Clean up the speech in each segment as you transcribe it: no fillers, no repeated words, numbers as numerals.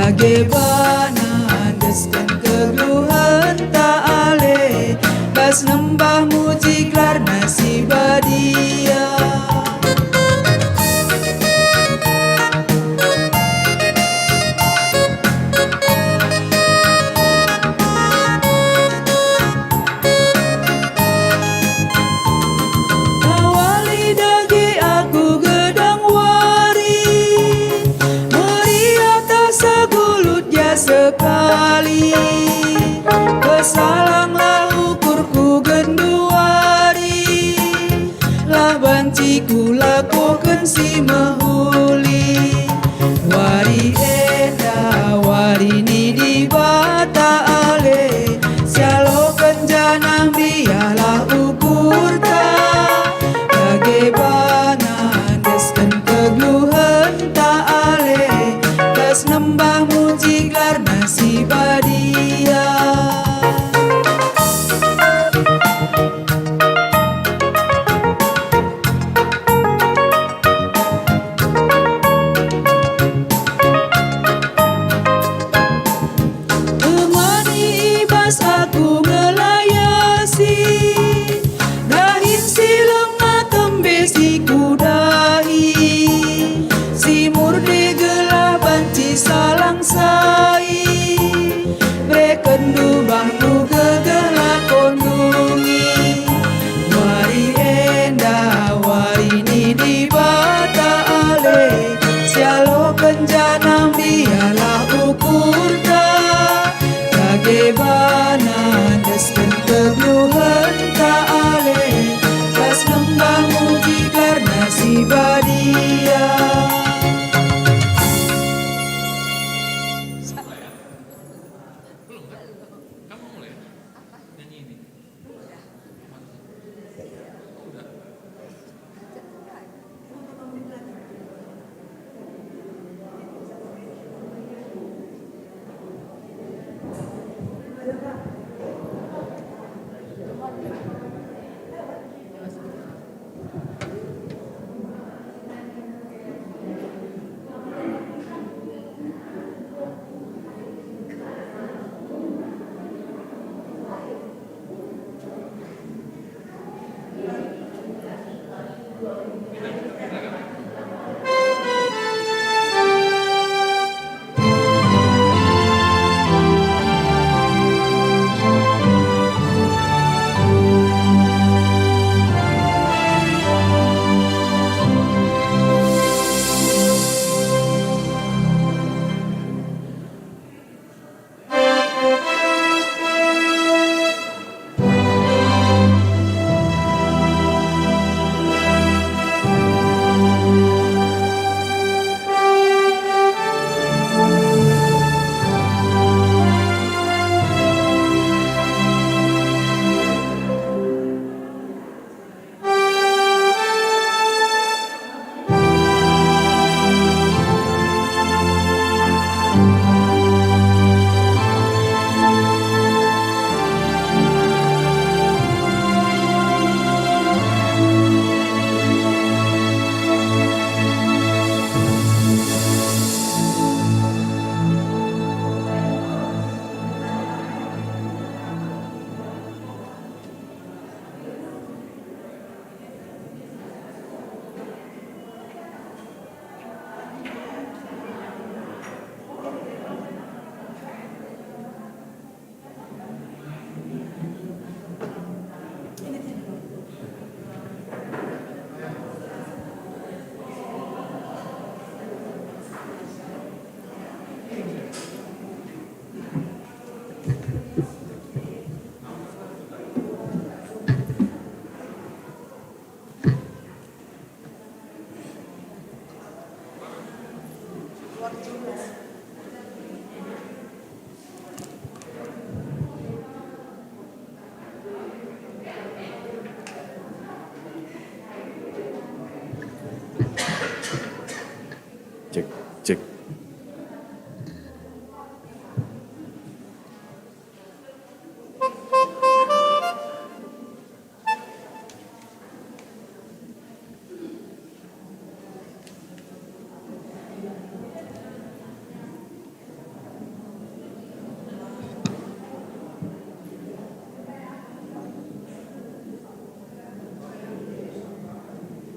Bagaimana desken keluhan tak ale Bas nembah muji klarna si badia Awali dagi aku gedang wari Meriah tak segulut ya sekali Kesalanglah ukurku genduari Lah banciku lakukan si mahuli Wari enda wari ni di bata ale Sialo kenjanang biarlah ukur tak Bagaimana desken keluhan tak ale Kas nembah muji karena si badia Temani ibas aku ngelayasi Dahin si lengah tembe si kudahi Si murni gelah banci salang sai Brekendu bangku gegelah kondungi Wari enda wari ni di bata ale Sialo kenjanang biarlah ukur tak Bagaimana desken keluhan tak ale Pas nembah muji karena si badia Cek, cek.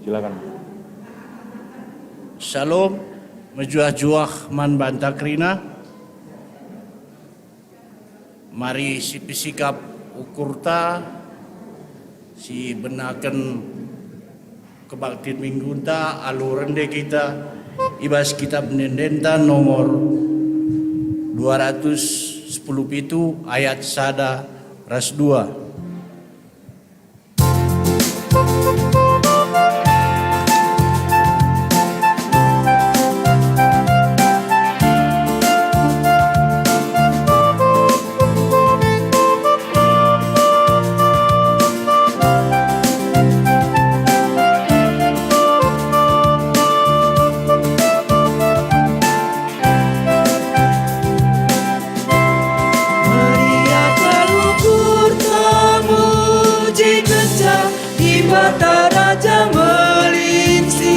Silakan. Shalom, mejuah-juah man bantakrina. Mari si pisikap ukurta, si benakan kebaktian minggunta, alurende kita, ibas kitab nendenta nomor 210 pitu ayat sada ras 2. Maria pelukur tamu jika ibata raja melingsi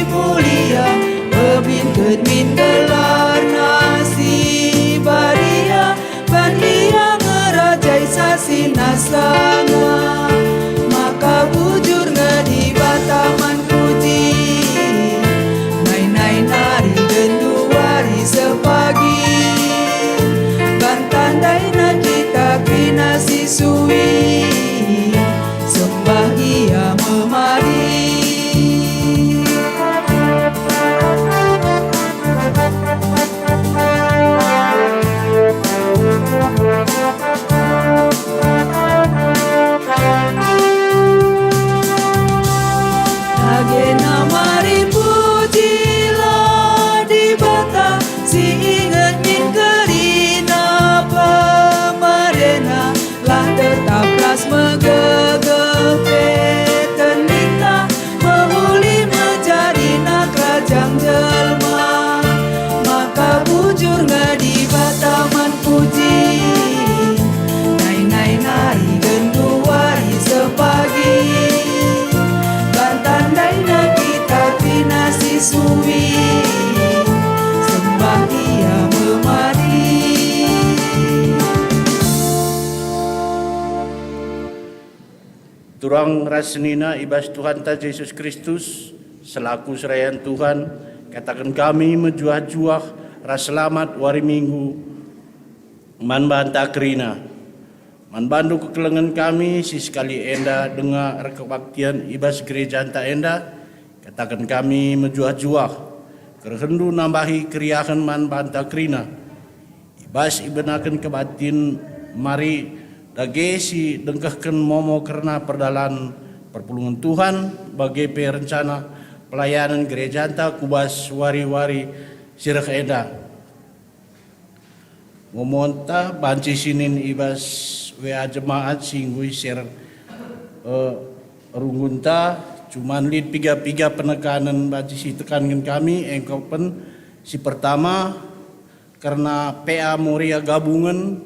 mulia Bebin kedmin gelar nasi baria Bandia ngerajai sasi nasanga Maka bujur ngedi bataman puji Nai nari genduari sepagi Bantandai na kita kina sisui Sembah ia memari Agena mari pujilah di bata si ingat min kerina pemerena lah tetap ras megegepe tenika mehuli menjadi nak kerajang jelma maka bujur ngadi bataman puji nai nari genduari sepagi Bantandai na kita kina sisui Sembah ia memari Turang rasenina ibas Tuhan ta Yesus Kristus selaku serayan Tuhan katakan kami mejuah-juah ras selamat wari minggu man bantakrina man bandu kekelengan kami si sekali enda dengar kebaktian ibas gereja anta enda katakan kami mejuah-juah kerhendu nambahi keriahan man bantakrina ibas ibenakan kebatin mari dage si dengkahkan momo karena perdalan perpulungan Tuhan bagi perencana pelayanan gereja anta kubas wari-wari sirah enda ngomonta banci sinin ibas WA jemaat singgui share rungunta cuman lid piga penekanan banci si tekankan kami engkopen si pertama karena PA Moria gabungan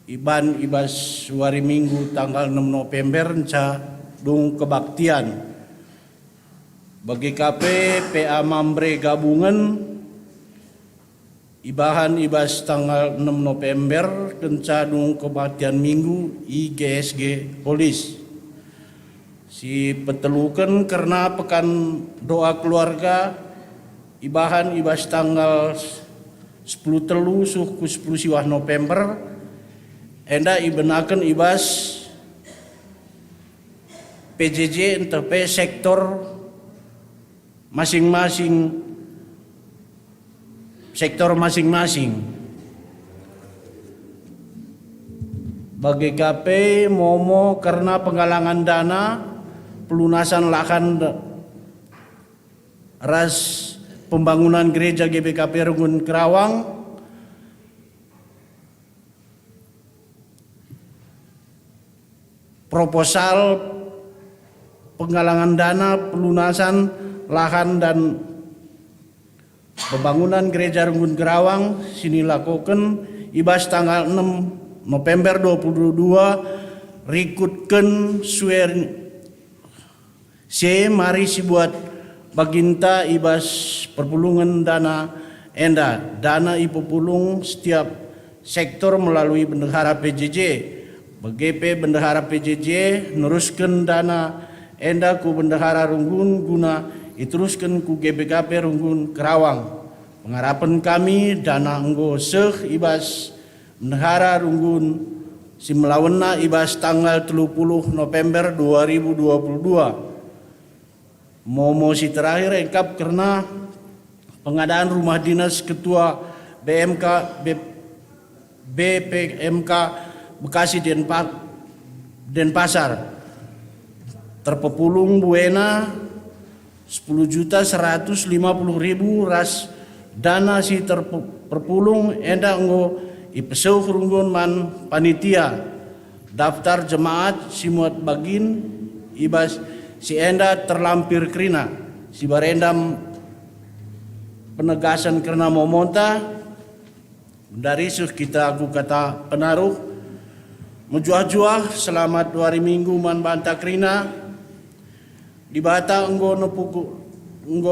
Iban ibas wari minggu tanggal 6 November enca dung kebaktian bagi KP PA Mambre gabungan ibahan ibas tanggal 6 November kenca dung kebaktian minggu IGSG Polis si petelukan karena pekan doa keluarga ibahan ibas tanggal 10 telu suku 10 siwah November enda ibenakan ibas PJJ entah sektor masing-masing bagi KP momo karena penggalangan dana pelunasan lahan ras pembangunan gereja GBKP Rungun Kerawang proposal penggalangan dana pelunasan lahan dan pembangunan gereja Rungun Kerawang sini lakukan ibas tanggal 6 November 22 rikutkan suer C mari si buat baginta ibas perpulungan dana enda dana ipupulung setiap sektor melalui bendahara PJJ BGP bendahara PJJ neruskan dana enda ku bendahara runggun guna iteruskan ku GBKP Runggun Kerawang. Pengharapan kami dana enggo seh ibas bendahara Runggun si melawana ibas tanggal 30 November 2022. Momo si terakhir engkap karena pengadaan rumah dinas ketua BPMK Bekasi Denpasar terpepulung buena 10.150.000 ras dana si terpepulung enda enggo ipeseu Runggun man panitia daftar jemaat si muat bagin ibas si enda terlampir krina si barendam penegasan karena momonta dari suh kita aku kata penaruh menjuah-juah selamat 2 minggu man banta krina di bata enggo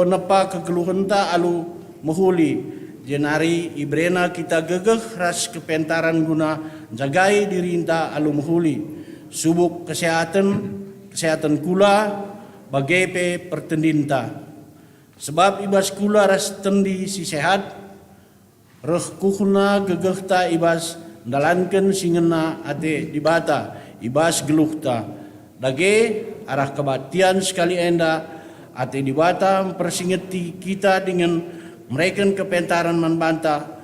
nepa kegeluhenta alu mehuli jenari ibrena kita gegeh ras kepentaran guna jagai dirinta alu mehuli subuk kesehatan kula bagepe pertendinta sebab ibas kula ras tendi si sehat reh kuhna gegehta ibas dalanken singena ate di bata ibas geluhta dage arah kebatian sekali enda ate di bata persingeti kita dengan mereka kepentaran manbanta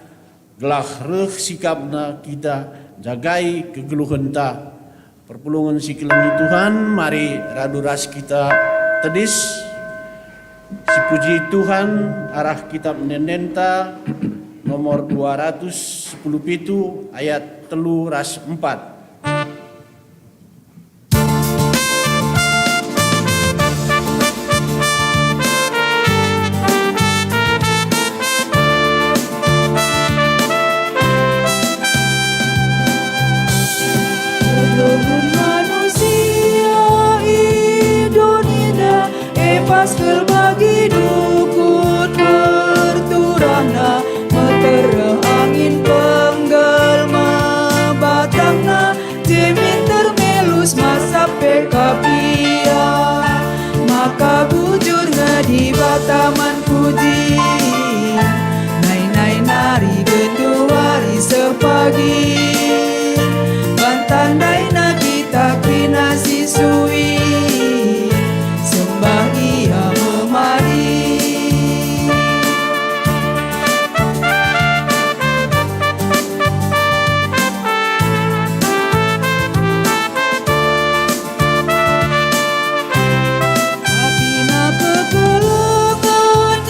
gelah reh sikapna kita jagai kegeluhenta perpulungan sikilangi Tuhan mari raduras kita tedis si puji Tuhan arah kitab Nendenta nomor 217 ayat 3 ras 4. Paskel bagi dukut berturana meterah angin penggelma batangna jemin termelus masa pekapia maka bujur ngadi bataman puji nai nari genduari sepagi bantandai na kita krina sisui sembah ia memari Atina kekulungan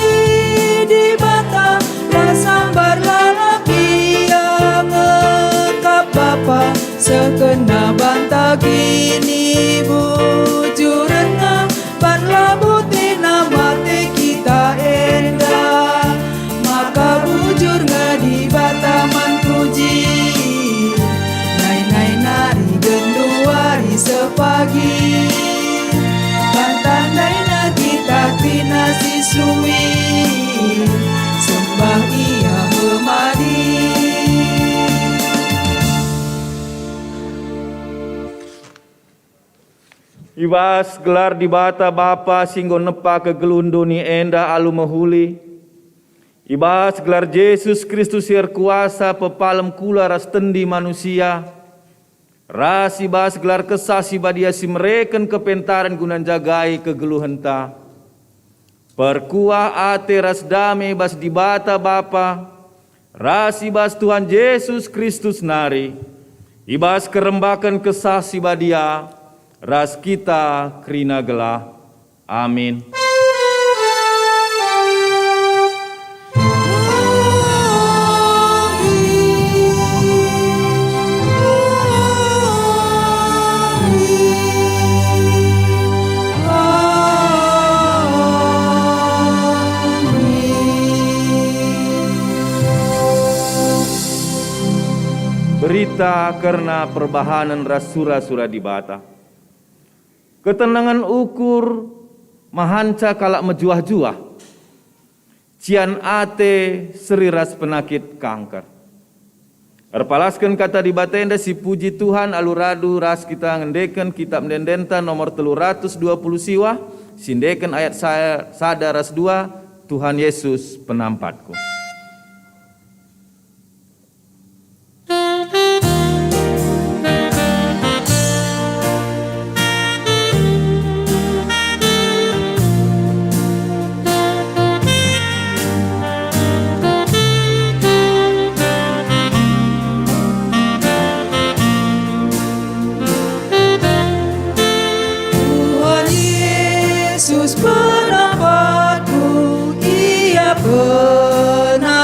di bata lah sambar lalaki yang ngekap bapa sekena banta gini bujurenna pan labutina mate kita enda maka bujur ngadi bataman puji nai nari genduari sepagi bantandai na kita tina sisui sembah ia memadi. Ibas gelar di bata bapa singgo nepa kegelunduni enda alu mahuli. Ibas gelar Yesus Kristus yang kuasa pepalem kula ras tendi manusia. Ras ibas gelar kesasi badia si mereken kepentaran gunan jagai kegeluhenta. Perkuah ate ras dame bas di bata bapa. Ras ibas Tuhan Yesus Kristus nari. Ibas kerembakan kesasi badia. Ras kita krina gelah. Amin. Berita karena perbahanan rasura-sura di bata. Ketenangan ukur mahanca kalak mejuah-juah. Cian ate seriras penyakit kanker. Erpalaskan kata di batenda si puji Tuhan aluradu ras kita ngendeken kitab mendendenta nomor 320 siwa sindeken ayat sada ras 2 Tuhan Yesus penampatku. Yesus penampatku, Ia penalemanku.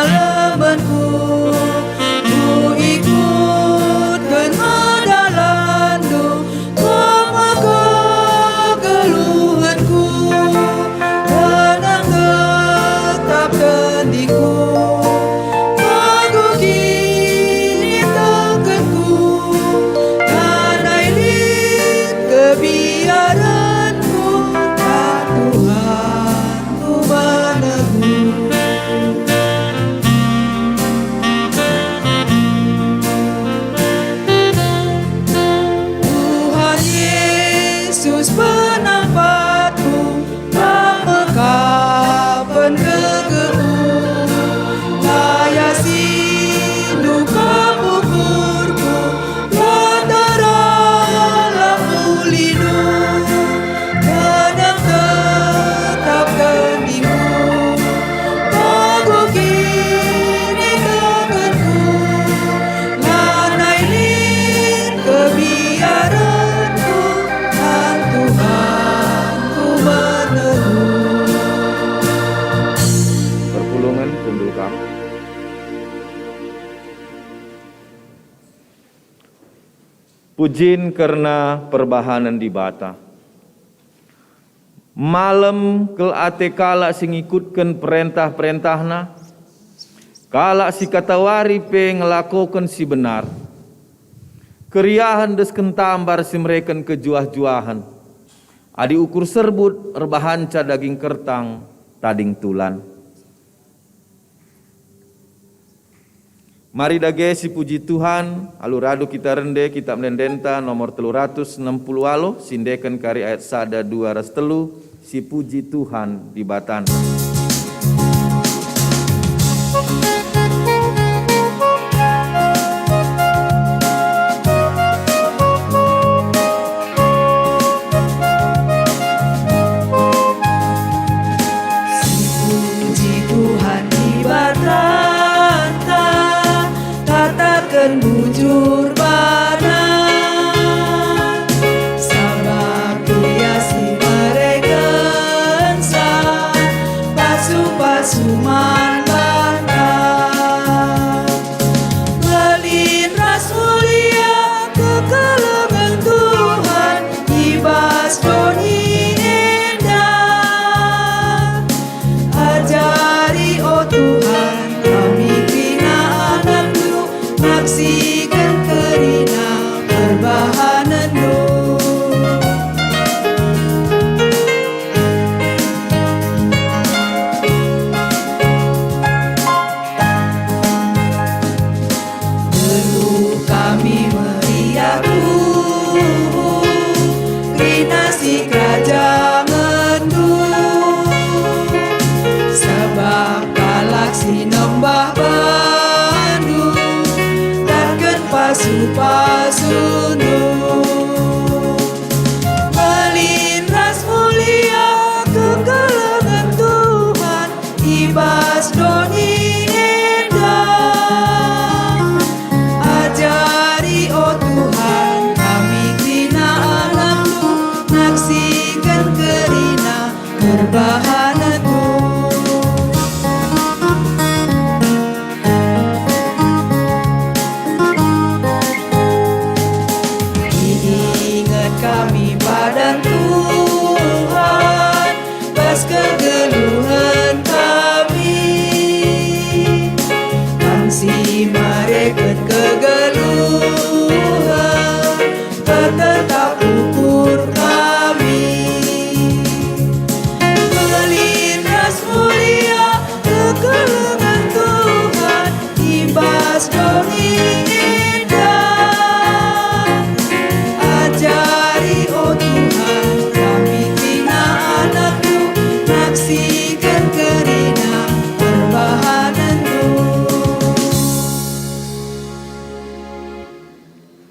Ku ikutkan hadalandu, maka keluhanku. Tenang tetap kendiku, aku kini tekanku. Tanai lin kebiaran Pujin karena perbahanan di bata. Malam kel ate kala sing ikutkan perintah-perintahna. Kala si katawari pe ngelakokan si benar. Keriahan des kentambar si mereken kejuah-juahan. Adi ukur serbut erbahanca daging kertang tading tulan. Mari dage si puji Tuhan, aluradu kita rende kitab mendenta nomor 360 alo, sindekan kari ayat sada 2 ras telu, si puji Tuhan di batan. Bujur badan sabab dia si mereken sa pasu-pasu man bantah belin ras mulia kekelengan Tuhan ibas doni endah ajari oh Tuhan kami bina anakmu saksikan kerina perbahananmu. Perlu kami meriaku kerina si kerajaanmu sebab kalak si nembah pasu-pasu melin ras mulia kekelengan Tuhan ibas doni endah ajari oh Tuhan kami kina anakmu naksikan kerina perbahananmu.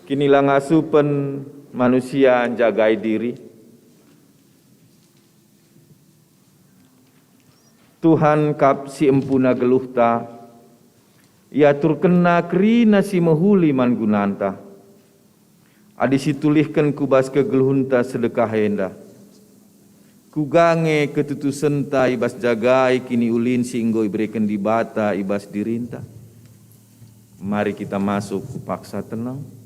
Kinilah ngasupen manusia jagai diri. Tuhan kap si empuna geluhta, ia turkena kerina si mehuli man gunanta. Adi situlihkan kubas kegeluhunta sedekah henda. Kugange ketutusenta ibas jagai kini ulin singgo iberikan di bata ibas dirinta. Mari kita masuk ku paksa tenang.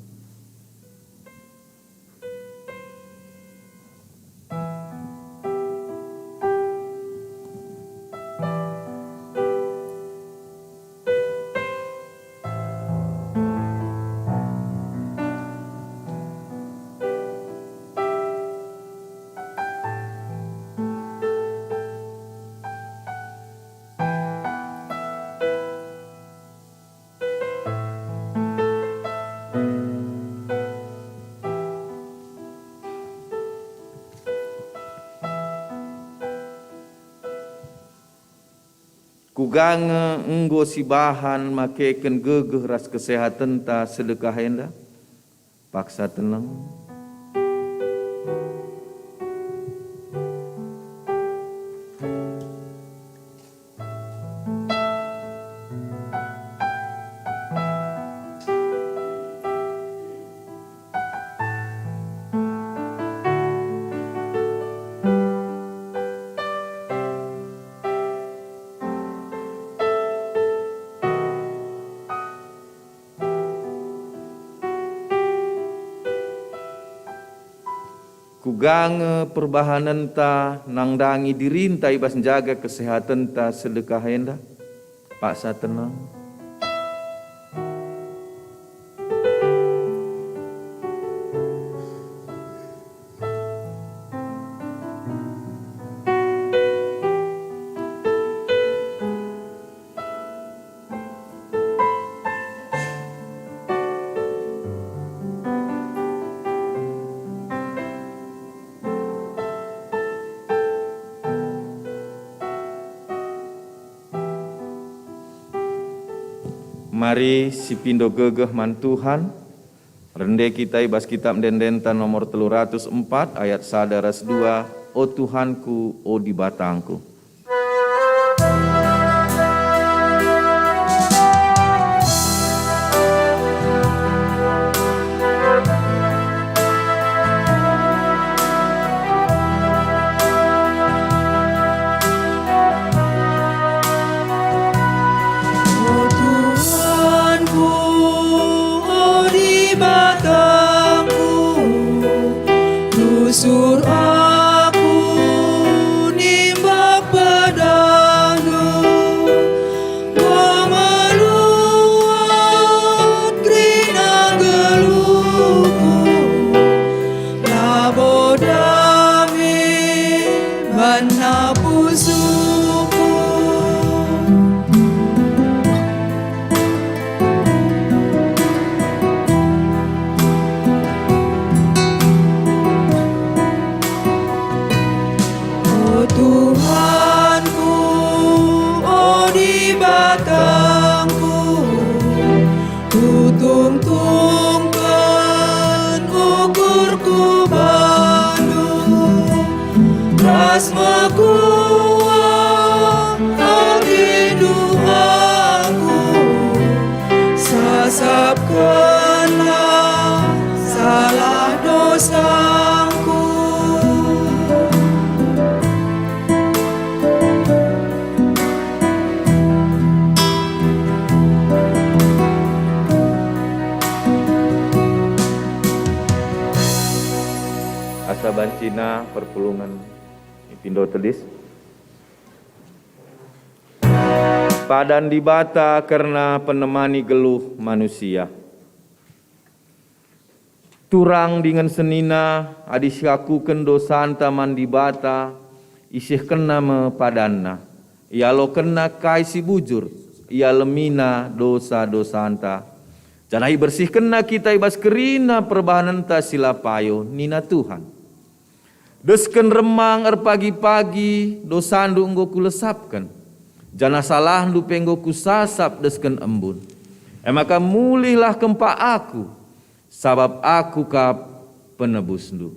Kugange enggo si bahan makeken gegeh ras kesehatan ta sedekah henda. Paksa tenang. Kugange perbahanan ta nangdangi dirinta ibas jaga kesehatan ta sedekah henda. Paksa tenang. Mari si pindo gegeh man Tuhan. Rende kita ibas kitab dendenta nomor 304 ayat 1-2. O Tuhanku, o di batangku. Sur aku nimba padamu, memeluat kerina geluhku, labodame mana pusuku. Tuhanku, oh di batangku, tutungtungkan ukurku bandung, ras mekuat hati duhaku, sasapkanlah salah dosaku. Saban Cina perpulungan Pindo Telis. Padan di bata karena penemani geluh manusia. Turang dengan senina adisyaku kendo santa mandi bata isih kena me padanna. Ia lo kena kai si bujur, ia lemina dosa-dosa anta. Janai bersih kena kita ibas kerina perbahanan ta silapayo nina Tuhan. Desken remang pagi-pagi dosandu enggo kulesapkan. Jana salah ndu penggo kusasap desken embun. Maka mulihlah kempa aku. sabab aku ka penebusndu.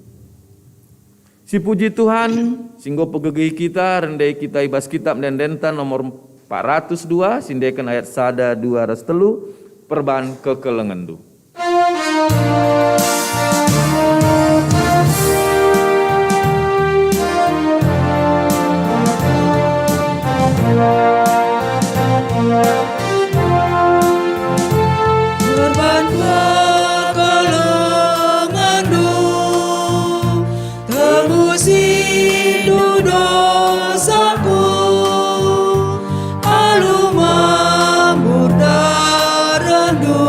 Si puji Tuhan, singgo pegegih kita, rendai kita ibas kitab dan dentan nomor 402, sindekan ayat 1, 2, ras 3, perban kekelengendu. Perban kekelengandu, tebusi dosaku, alu mambur darahdu,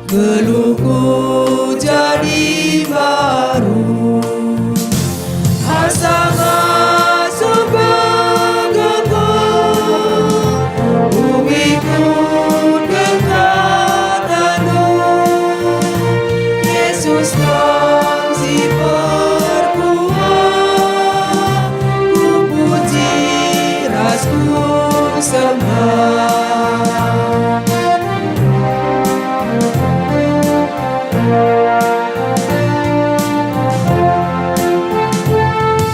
geluhku jadi baru. Asa masuk genggaku, bumiku dekatanu, Yesus kasih perbuah, ku puji rasku sembah.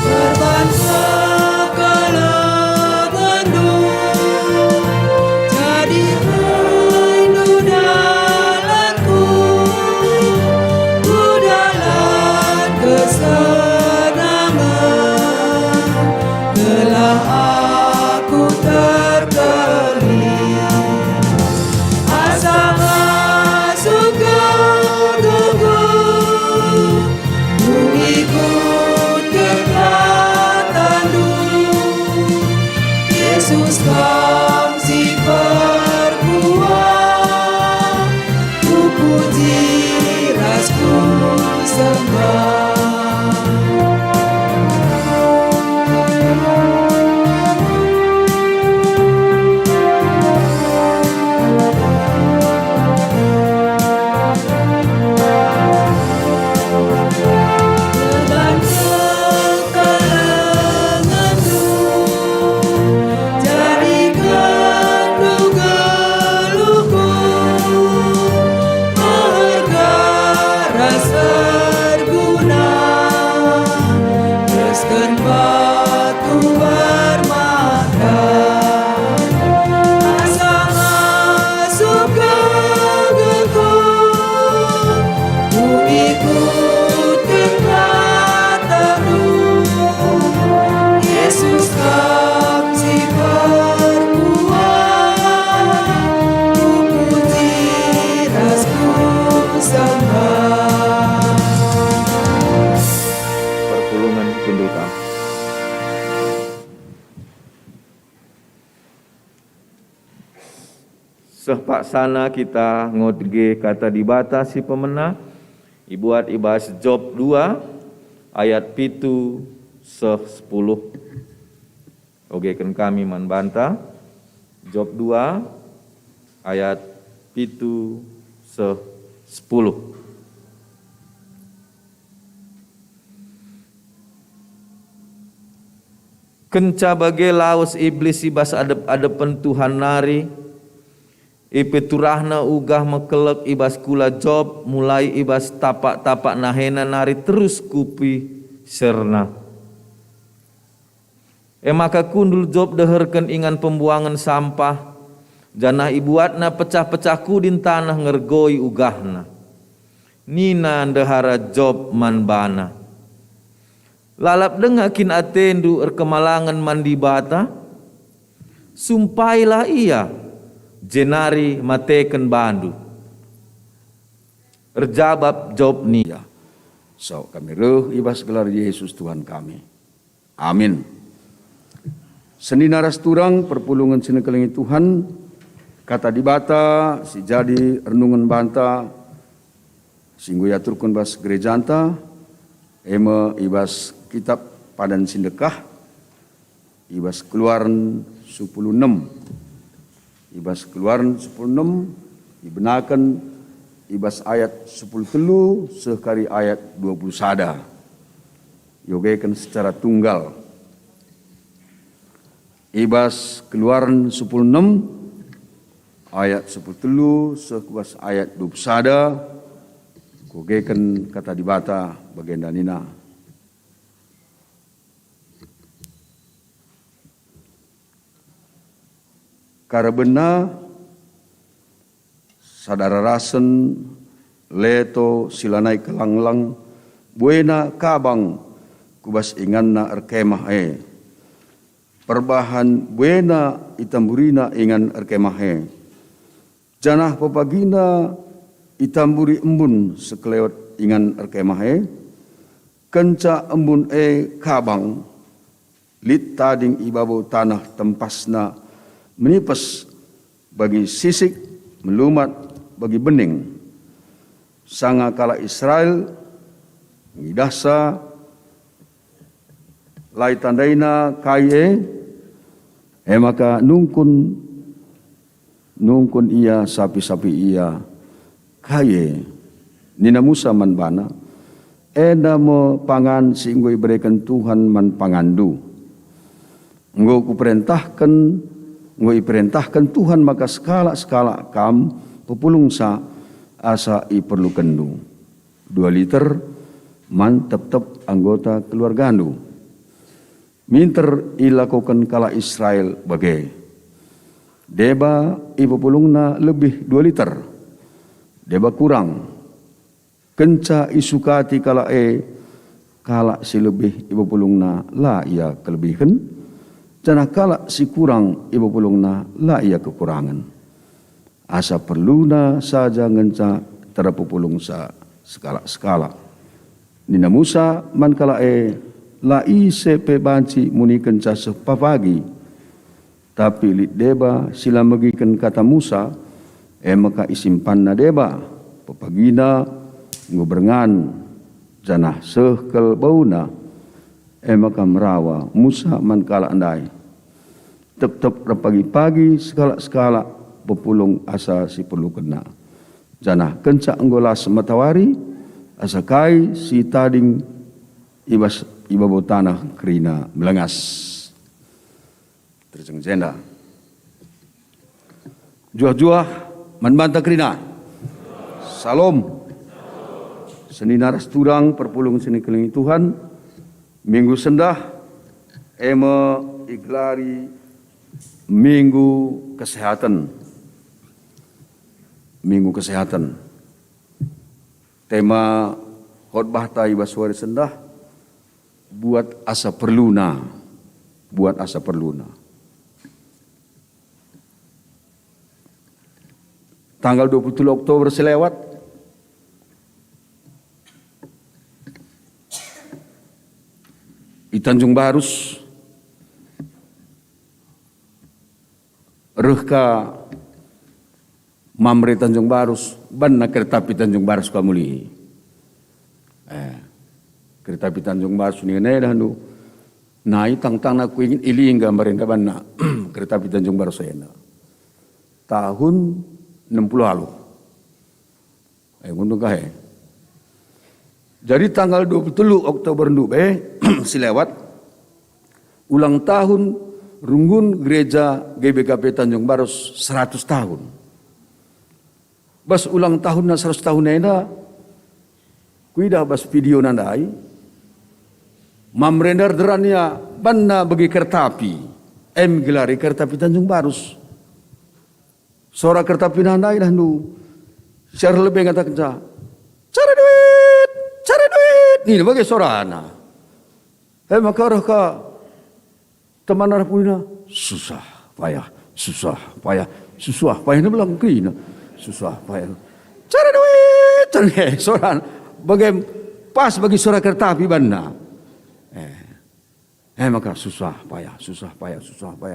Perban kekelengandu, jadi rindu dalamku, ku dalam kesenangan, telah aku terkelih. Asa masuk genggaku, bumiku dekatanu, Yesus kasih perbuah, ku puji rasku sembah. Perban kekelengandu, jadikan geluhku berharga rasa berguna, teruskan batu bermata. Asa masuk genggaku, bumiku dekatanu, Yesus kasih perbuah, ku puji rasku sembah. Perpulungan kunduka. Sepaksana kita ngodge kata dibatasi pemena, ibuat ibas Job 2 ayat 7 10. Ogekan kami manbanta Job 2 ayat 7 10. Kenca bagai laos iblis ibas adep-adepen Tuhan nari, ipeturahna ugah mekelek ibas kula Job, mulai ibas tapak-tapak nahena nari terus kupi serna. Maka kundul Job deherken ingan pembuangan sampah, janah ibuatna pecah-pecah kudin tanah ngergoi ugahna. Nina dehara Job manbana. Lalap dengakin atendu erkemalangan mandi bata, sumpailah ia jenari mateken bandu. Erjabab Job ni. So kami reuh ibas gelar Yesus Tuhan kami. Amin. Seni naras turang perpulungan sinekelengi Tuhan, kata dibata si jadi renungan banta, singgu yaturkun bas gerejanta, eme ibas kitab padan sindekah, ibas keluaran 16, ibas keluaran 16, dibenakan ibas ayat 10 telu sekali ayat 20 sada. Yogekan secara tunggal. Ibas keluaran 16 ayat 10 telu sekubas ayat 20 sada Kugeken kata di bata bagian danina. Karabena sadara rasen leto silanai kelanglang buena kabang kubas inganna erkemah perbahan buena itamburina ingan erkemah janah papagina itamburi embun sekelewat ingan erkemah kenca embun kabang lit tading ibabo tanah tempasna menipes bagi sisik melumat bagi bening sanga kala Israel ngidasa lai tandaina kaye maka nungkun ia sapi-sapi ia kaye nina Musa man bana enda mo pangan singgo iberikan Tuhan man pangandu nggo perintahkan Tuhan maka skala kam pepulung sa asa iperlu kendu 2 liter man tep anggota keluargandu minter ilakukan kala Israel bagai deba ipepulungna lebih 2 liter deba kurang kenca isukati kala si lebih ipepulungna la ia kelebihan janah kala si kurang ipepulungna la ia kekurangan asa perluna saja ngenca terpupulung sa skala nina Musa man kala la sepe banci muni kenca sepapagi tapi lit deba sila magikan kata Musa maka isimpan na deba papagina ngobrengan janah sehkel bauna maka merawa Musa man kala andai tep pagi-pagi skala pepulung asa si perlu kena janah kenca enggolas matawari asa kai si tading ibabo tanah kerina melengas terjeng jenda juah-juah manbanta kerina salom seni naras turang perpulung seni kelingi Tuhan minggu sendah iglari minggu kesehatan tema khotbah ta ibaswari sendah buat asa perluna tanggal 27 Oktober selewat di Tanjung Barus rehka Mamre Tanjung Barus banna kereta api Tanjung Barus kamuli kereta api Tanjung Barus ni dah nu nai tang aku ingin iling gambarin ka banna kereta api Tanjung Barus saya tahun 60 lalu nguntung kahe jadi tanggal 27 Oktober silewat ulang tahun runggun gereja GBKP Tanjung Barus 100 tahun. Bas ulang tahun na 100 tahun na kuida bas video nandai mamrendar derania banna bagi kereta api gelari kereta api Tanjung Barus sora kereta api nandai dah nu share lebih ngatakan cari duit ni bagi sorana maka ka teman arah punya susah payah ni belang kina susah payah cari duit soran bagai pas bagi sora kereta api banna maka susah payah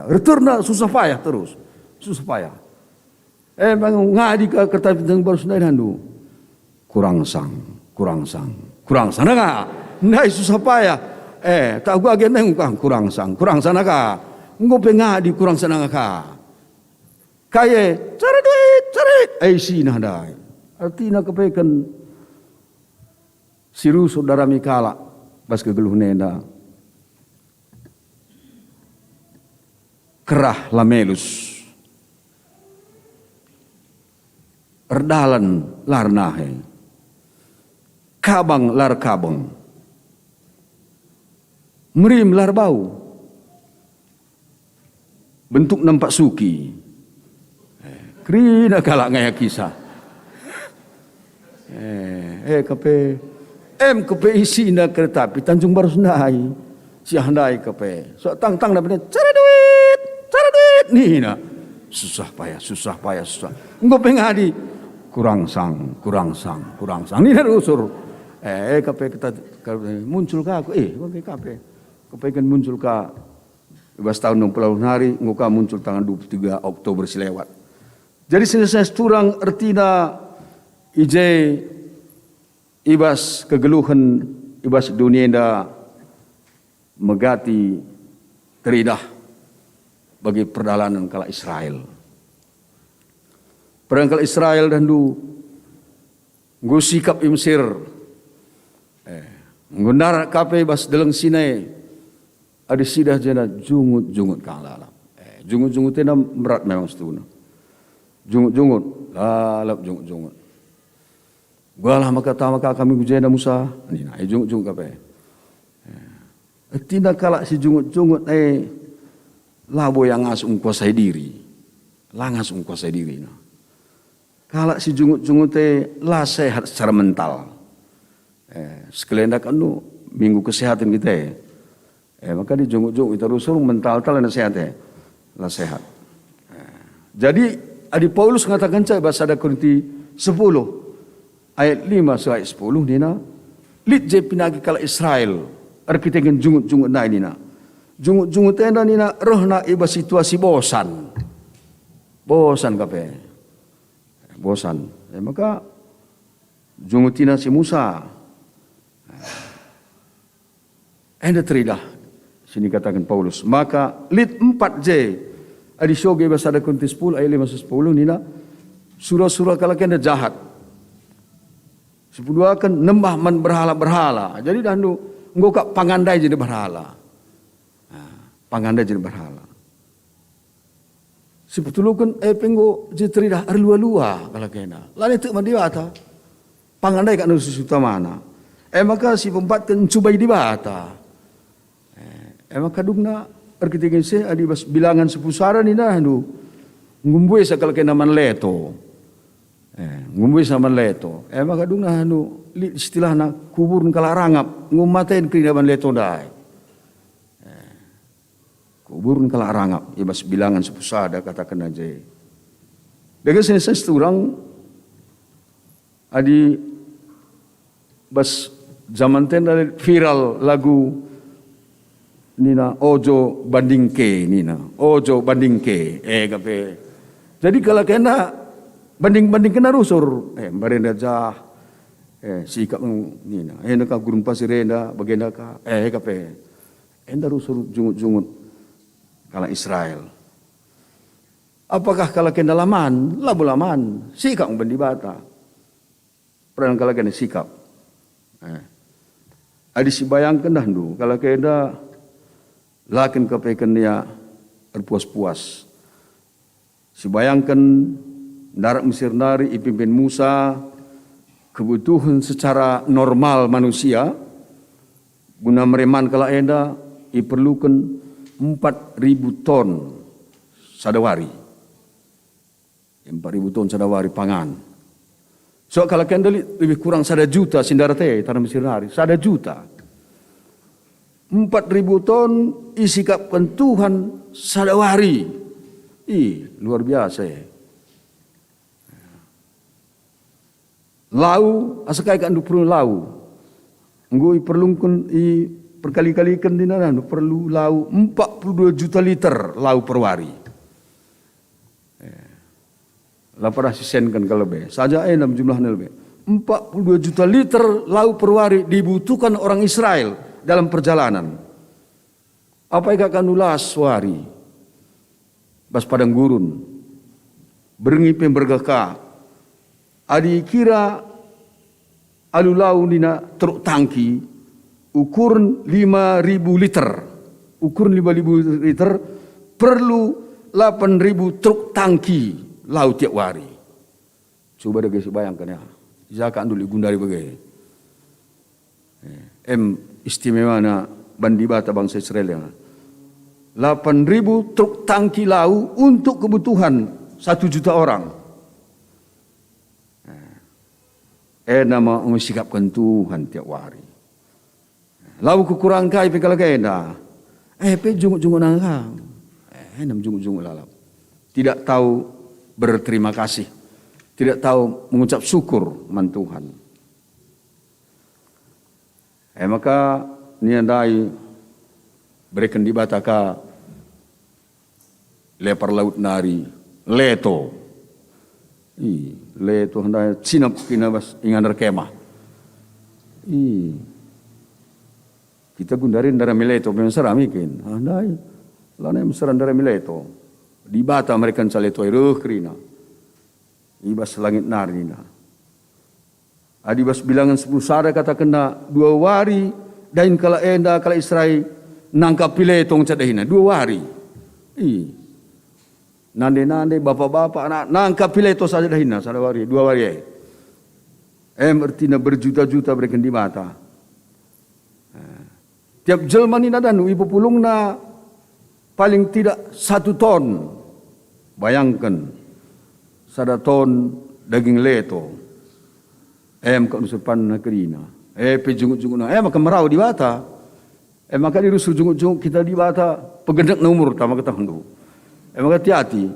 returna susah payah terus ngadi ke kereta api Tanjung Barus nai handu kurang sang ka nai susah payah tak gua agen nang kurang sana ka ngope ngadi kurang sana ka kaye cari duit sina dai artina kepekan siru saudara Mikala bas kegeluh nenda kerah lamelus erdalan larnahe kabang lar kabang. Merim lar bau. Bentuk nampak suki. Krina kalak ngaya kisah. Kape kape isi na kereta api Tanjung Baru Sendai. Si handai kape. So tang dah benar. Cara duit ni na. Susah payah. Engko pengadi kurang sang. Ni dah usur. Kape kita muncul ka aku. Bagi kape. Kape kan muncul ka 12 tahun 60 hari nguka muncul tanggal 23 Oktober silewat. Jadi selesai turang ertina ije ibas kegeluhan ibas dunia inda megati teridah bagi perjalanan kala Israel. Perang kala Israel dan nggo sikap Mesir. Ngundar kape bas dalang Sinai. Ada sidah jana jungut kang lalap. Jungut tena berat memang setuna. Jungut lalap jungut. Gualah maka kami gujena Musa. Nina jungut kape. Tidak kalak si jungut labo yang ngasung kuasai diri. Langas kuasai diri. Kalak si jungut lah sehat secara mental. Sekalian dak minggu kesehatan kita. Maka di jungut kita rusuh mental lah sehat lah sehat. Jadi Adi Paulus mengatakan bahasa ada Korinti 10 ayat 5 sampai 10 nina lit je pinagi kala Israel arkiteken jungut na nina jungut tenda nina rohna iba situasi bosan kape bosan maka jungutina si Musa enda teridah sini katakan Paulus maka lit 4J adi shoge bahasa ada Korinti 10 ayat 5 sampai 10 nina surah-surah kala kena jahat sepuluh akan nembah man berhala. Jadi dandu engko kak pangandai jadi berhala. Pangandai jadi berhala. Sebetulkan penggo jitridah arlua-lua kala kena. Lain tu mandiwata. Pangandai kak nusu utamana. Maka si pempatkan cubai di bata. Maka dugna arkiteken se adi bas bilangan sepusara ni dah dandu. Ngumbui sakal kena man leto. Ngumbui sama leto. Maka dungna istilah na kubur kala rangap ngumaten kridaban leto dai. Kubur kala rangap ibas bilangan sepusada katakan aja. Daga selesai turang adi bas zaman tenda viral lagu nina ojo bandingke kape. Jadi kalau kena banding kena rusur barenda jah sikap nina ka gurun pasirenda bagenda ka kape enda rusur jungut kala Israel apakah kala kena laman sikap bandi bata perang kala kena sikap adi si bayangkan dah kala kena lakin kape kena berpuas-puas si bayangkan darat Mesir nari ipimpin Musa kebutuhan secara normal manusia guna mereman kala enda diperlukan 4.000 ton sadawari 4.000 ton sadawari pangan so kalau kenda lebih kurang 1 juta sindarate tanah Mesir nari 1 juta 4.000 ton isikapkan Tuhan sadawari luar biasa lau asakai kan perlu lau ngui perlungkun perkali-kalikan dinaran perlu lau 42 juta liter lau per hari. Lapar asisenkan kalau be saja enam jumlahnya lebih 42 juta liter lau per hari dibutuhkan orang Israel dalam perjalanan. Apa yang akan ulas wari bas padang gurun berngipin bergaka adi kira alulau nina truk tangki ukuran 5.000 liter. Ukuran 5.000 liter perlu 8.000 truk tangki laut tiap hari. Coba dah guys bayangkan ya. Zakat dulu gundari bagai. Istimewa na bandi bata bangsa Israel yang 8.000 truk tangki lau untuk kebutuhan 1 juta orang. Nama mensikapkan Tuhan tiap hari. Lau kekurang kai pe kalau kena. Pe junguk-junguk nangkang. Nam junguk-junguk lalap. Tidak tahu berterima kasih. Tidak tahu mengucap syukur man Tuhan. Maka niandai berikan di bataka lepar laut nari leto. Leto handai cinap kinabas ingan kemah. Kita gundarin darah mileto memang seram ikin. Handai lana seram darah mileto. Di bata mereka caleto iruh krina. Ibas langit narina. Adibas bilangan 10 sada kata kena 2 wari dain kala enda kala Israel nangkap piletong cadahina 2 wari. Nande bapak-bapak anak nangkap pileto saja dahina 2 wari. Artinya berjuta-juta mereka di mata. Tiap jelma ni nadanu ibu pulung na paling tidak 1 ton. Bayangkan 1 ton daging leto. Kau nusupan na kerina. Pejungut-jungut na. Maka merau di bata. Maka dirusul jungut-jungut kita di bata. Pegendak na umur tama kata hendu. Maka hati-hati.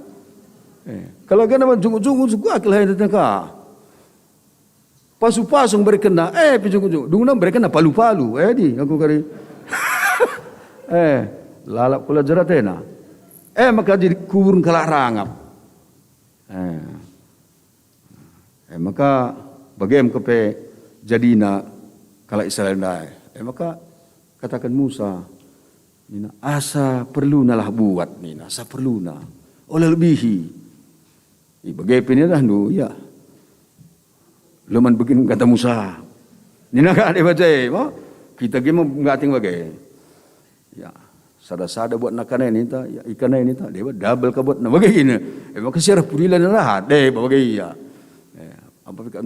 Kalau kena jungut-jungut suku akil hai tetangga. Pasu-pasung berkena. Pejungut-jungut. Dungna berkena palu-palu. Di aku kari. Lalap kula jeratena. Maka jadi kurun kalak rangap. Maka bagaimana kepe jadina kala Israel dai. Maka katakan Musa, nina asa perlu nalah buat nina, asa perlu na. Oleh lebihi. Bagaimana dah nu ya. Leman begini kata Musa. Nina ka ada baca, kita gimana ngating bagai. Ya, sada-sada buat nakana ini ta, ya ikan ini ta, dia double ka buat na bagaimana. Maka siara purilan lah, deh bagaimana. Apa kan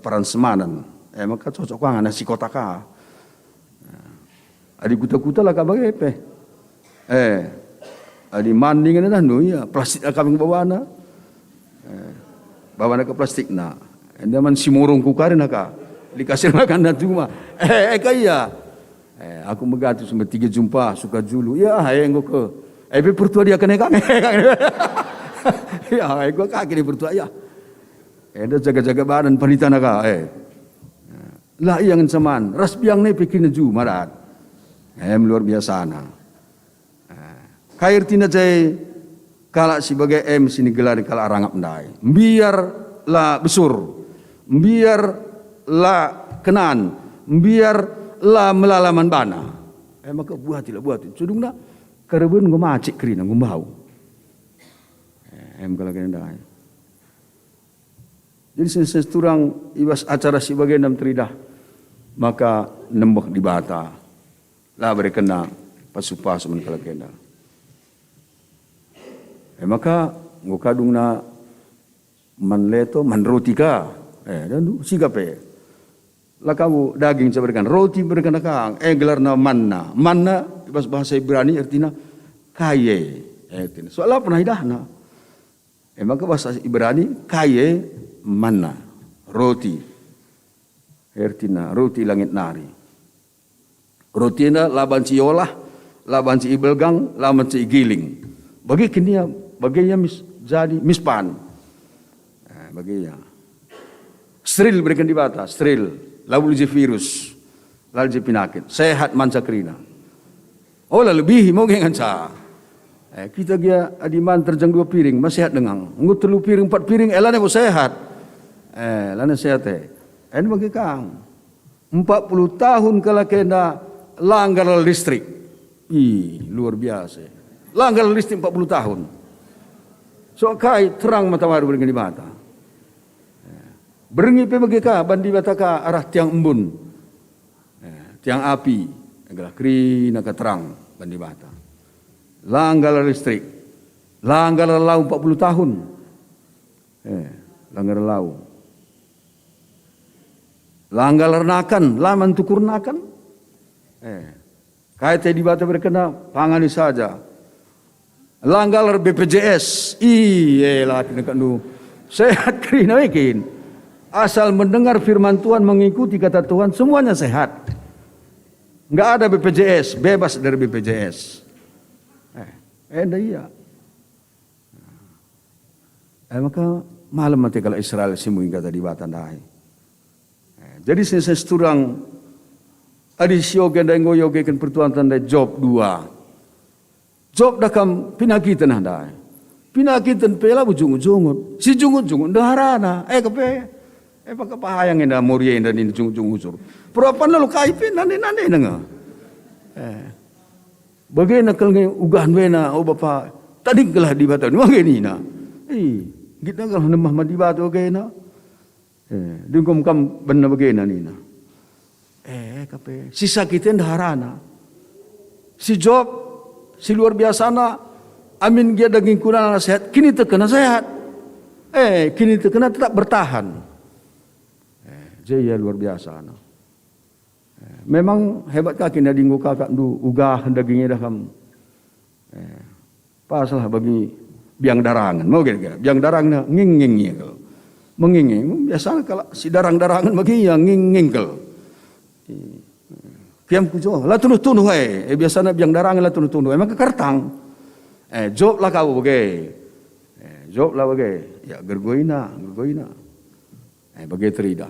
peran semanan. Maka cocok kan nasi kotaka. Adi kuta-kuta lah kabagai pe. Adi mandingan dah nu ya plastik kami bawa na. Bawa na ke plastik na. Enda man simurung kukarin ka. Dikasih makan na cuma. Kaya. Aku megatu sampai 3 jumpa suka julu. Ya, engko ke. Pe pertua dia kene kang. Ya, gua kaki di pertua ya. Ada jaga-jaga badan panita naga. Lah yang saman. Ras biang ni pikin ju marat. Luar biasa na. Kair tina jay kala sebagai sini gelar kala rangap ndai. Biar la besur. Biar la kenan. Biar la melalaman bana. Maka buatilah. Sudung na karebun ngomacik krina ngombau. Kala kena ndai. Jadi seseturang ibas acara si bagian 6 teridah. Maka nembok di bata. Lah berkena pasu-pasu menkala kena. Maka ngukadung na manleto manrotika. Dan sigape. Lah kamu daging saya berikan. Roti berikan kang. Gelar na manna. Manna ibas bahasa Ibrani artinya kaye. Soalnya pernah idahna. Maka bahasa Ibrani kaye mana roti artinya roti langit nari roti na laban ci yolah laban ci ibelgang laban ci giling bagi kenia baginya jadi mispan baginya steril berikan di bata steril lalu je virus lalu je penyakit sehat mancakrina lebih mau gengan sa kita dia adiman terjang 2 piring masih sehat dengang ngut 3 piring 4 piring elane mau sehat lana sehat ini bagi kang 40 tahun kala kena langgar listrik luar biasa langgar listrik 40 tahun so kai terang matahari beringi di mata beringi pe bagi ka bandi bataka arah tiang embun tiang api agak krina ka terang bandi mata langgar listrik langgar lau 40 tahun langgar lau Langgar nakan, laman tukur nakan. Kait di bata berkena pangani saja. Langgar BPJS, iyalah kena kandu sehat kerina wekin. Asal mendengar firman Tuhan, mengikuti kata Tuhan, semuanya sehat. Enggak ada BPJS, bebas dari BPJS. Iya. Maka malam mati kalau Israel simu hingga tadi batan dai. Jadi saya turang adi siogen dan goyogen pertuan tanda Job 2. Job dakam pinakitan handai. Pinakitan pela bujung-ujungut. Si jungut-jungut daharana. Kepe. Pakapahayang ina muriye ina ni jungut-jungut. Purapan lalu kaipin nani nga. Bagaimana kalau ugahan wena bapa tadi gelah di batu ni bagaimana? Kita kalau nemah di batu bagaimana? Dungkom kam benar bagaimana ni na? Kape sisa kita daharana. Si Job si luar biasa na, amin dia daging kurang sehat, kini terkena sehat. Kini terkena tetap bertahan. Jaya luar biasa na. Memang hebat kaki na dinggo kakak du ugah dagingnya dah kam. Pasalah bagi biang darangan, mau kira biang darang na nging-ngingnya kalau. Menginging, biasa kalau si darang-darangan bagi yang nging-nging kalau. Kiam kujo, lah tunuh-tunuh biasa na biang darangan lah tunuh-tunuh. Emang kekertang. Job lah kau bagai. Job lah bagai. Ya gergoina. Bagai terida.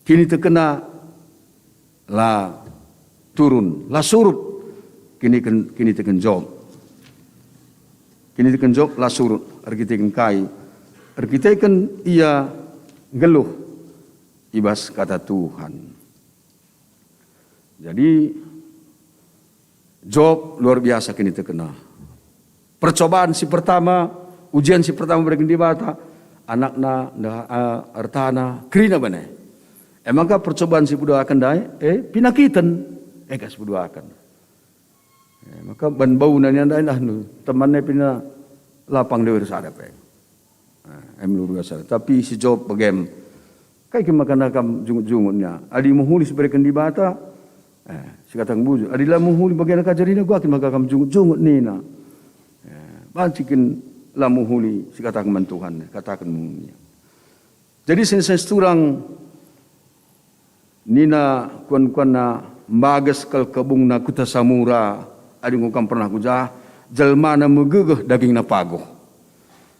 Kini terkena lah turun, lah surut. Kini terkena Job. Kini terkena Job lah surut. Arkitekan kai. Arkitekan ia geluh. Ibas kata Tuhan. Jadi Job luar biasa kini terkena. Percobaan si pertama, ujian si pertama berikan di bata, anakna, artana, kerina bane. Emangkah percobaan si budua akan dai? Pinakitan, kas budua akan. Maka ban bau nanya dai lah nu, temannya pina lapang dewer sada pe. Luar biasa. Tapi si Job bagem, kai kemakan akam jungut-jungutnya. Adi muhulis berikan di bata. Si katang buju, adilah muhuli bagian kajarina gua akin magakam jungut nina. Bancikin lah muhuli si katang mantuhan, katakan muhuli. Jadi senses turang nina kuan na magas kal kabung na kuta samura, adi ngukam pernah kujah, jalma na megegeh daging na pagoh.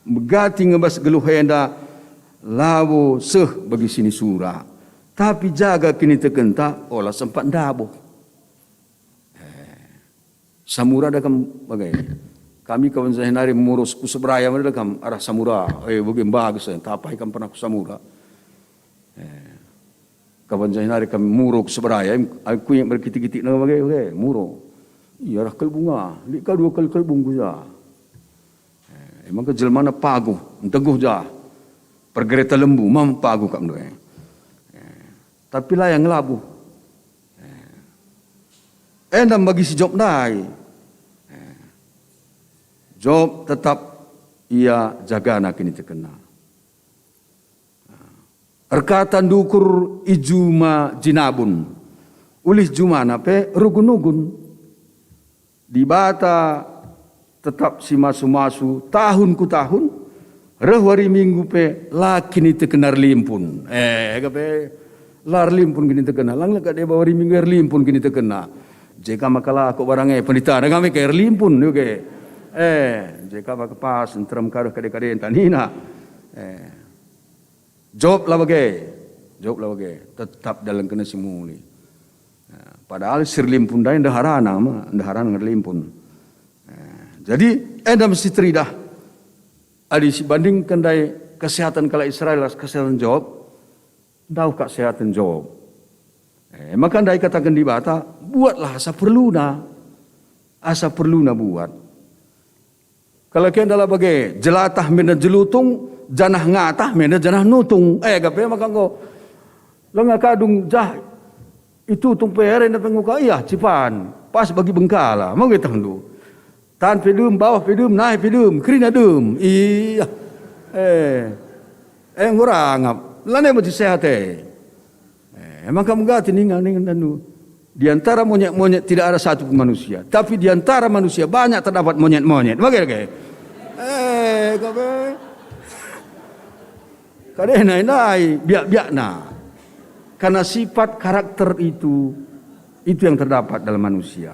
Megati ngebas geluh henda lawo seh bagi sini sura. Tapi jaga kini terkenta olah sempat dabo. Samura dah kam bagai. Kami kawan saya nari mengurus kuseberaya mana dah kam arah samura. Bagai bagus saya. Tapai kam pernah kusamura. Kawan saya nari kam muro kuseberaya. Aku yang berkitik-kitik nama bagai muro. Iya arah kelbunga. Lika dua kelbung kuja. Emang kejelmana pagu, teguh jah. Pergereta lembu, mam pagu kam doa. Tapi lah yang labu. Endam bagi si Job dai. Job tetap ia jaga nak ini terkena. Erkatan dukur ijuma jinabun. Ulih jumana pe rugun-ugun. Di bata tetap si masu-masu tahun ku tahun. Rehwari minggu pe laki ni terkenar limpun. Kape lar limpun kini terkena. Lang laka dia bawa minggu limpun kini terkena. Jika makalah aku barangnya penita. Kami kayak limpun juga. Jika maka pas entram karuh kade-kade tanina. Job lah bagai. Tetap dalam kena simuli. Padahal sir limpun dah daharana limpun. Jadi enda mesti teridah. Adi bandingkan dari kesehatan kala Israel kesehatan Job. Tahu kesehatan Job. Maka anda katakan di bata, buatlah asa perlu na buat. Kalau kian dalam bagai jelatah mena jelutung, janah ngatah mena janah nutung. Gape maka ko lenga kadung jah itu tung pere na penguka iya cipan pas bagi bengkala mau kita hendu. Tan pedum bawah pedum naik pedum kerina dum. Iya. Ngurangap Lane mesti sehat emang kamu gati ningan danu. Di antara monyet-monyet tidak ada satu manusia, tapi di antara manusia banyak terdapat monyet-monyet. Bagaimana? Kabe. Kadang nai biak-biak na. Karena sifat karakter itu yang terdapat dalam manusia.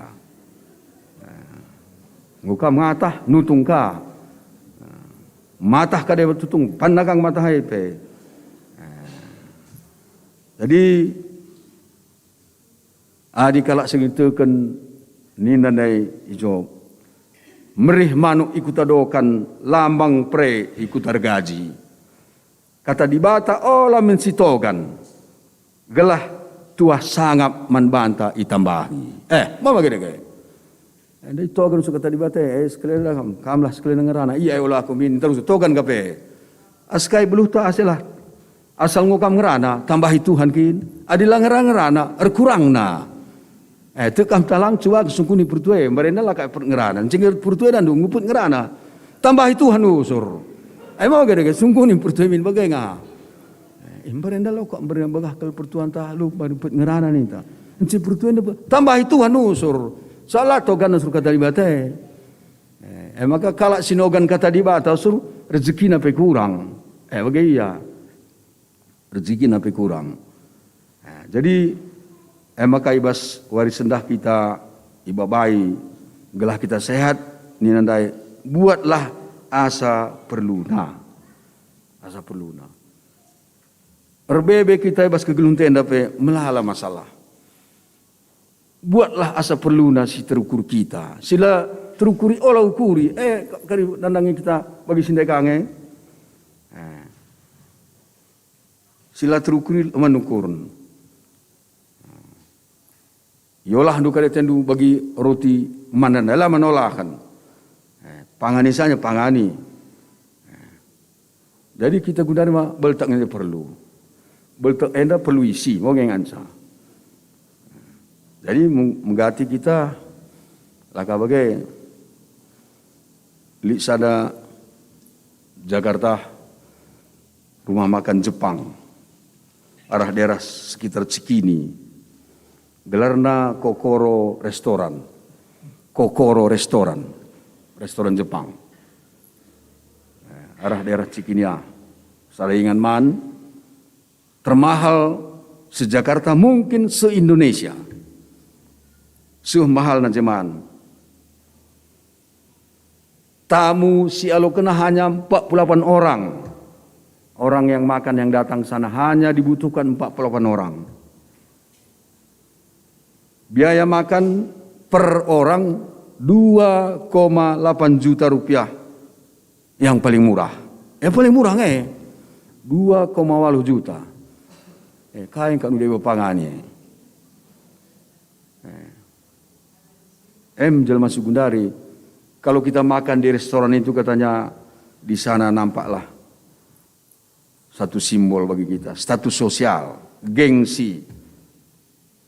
Nguka matah nutung ka. Matah ka dia tutung pandakang matah pe. Jadi adi kalak segitukan ninandai ijo merih manuk ikut adokan lambang pre ikut argaji. Kata di bata olah mensitogan. Gelah tuah sangap manbanta itambahi. Mama gede. Anda togan suka tadi bata sekalian kamlah sekalian ngerana. Iya olah aku min terus togan gape. Askai beluta asilah. Asal ngokam ngerana tambahi Tuhan kin. Adilah ngerana erkurang na. Tekam talang cuak sungkuni pertue merenda lah kayak ngerana. Cengir pertue dan nguput ngerana. Tambahi Tuhan usur. Mau gede sungkuni pertue min bagaimana? Merenda lo kok merenda bagah kalau pertuan tahu baru put ngerana nih ta. Encik pertuan tambah Tuhan usur. Salah togan usur kata di bata. Maka kalak sinogan kata di bata usur rezeki nape kurang. Bagai iya. Rezeki nape kurang. Jadi maka ibas waris sendah kita ibabai gelah kita sehat ni nandai buatlah asa perluna. Asa perluna. Erbebe kita bas kegelunten dapat melahala masalah. Buatlah asa perluna si terukur kita. Sila terukuri olah ukuri. Kari nandangi kita bagi sindai kange. Sila terukuri manukurun. Yolah handu kare tendu bagi roti manandala manolakan. Panganisanya pangani. Jadi kita guna beltaknya perlu. Beltak enda perlu isi, mau ngansa. Jadi menggati kita laka bagai li sada Jakarta rumah makan Jepang arah daerah sekitar Cikini gelarna Kokoro Restoran restoran Jepang arah daerah Cikinia Salingan man termahal se-Jakarta mungkin se-Indonesia. Suh mahal na jeman. Tamu si alo kena hanya 48 orang. Orang yang makan yang datang sana hanya dibutuhkan 48 orang. Biaya makan per orang 2,8 juta rupiah. Yang paling murah. Yang paling murah 2,8 juta. Kain kan udah pangani. Jelma Sugundari, kalau kita makan di restoran itu katanya di sana nampaklah satu simbol bagi kita, status sosial, gengsi.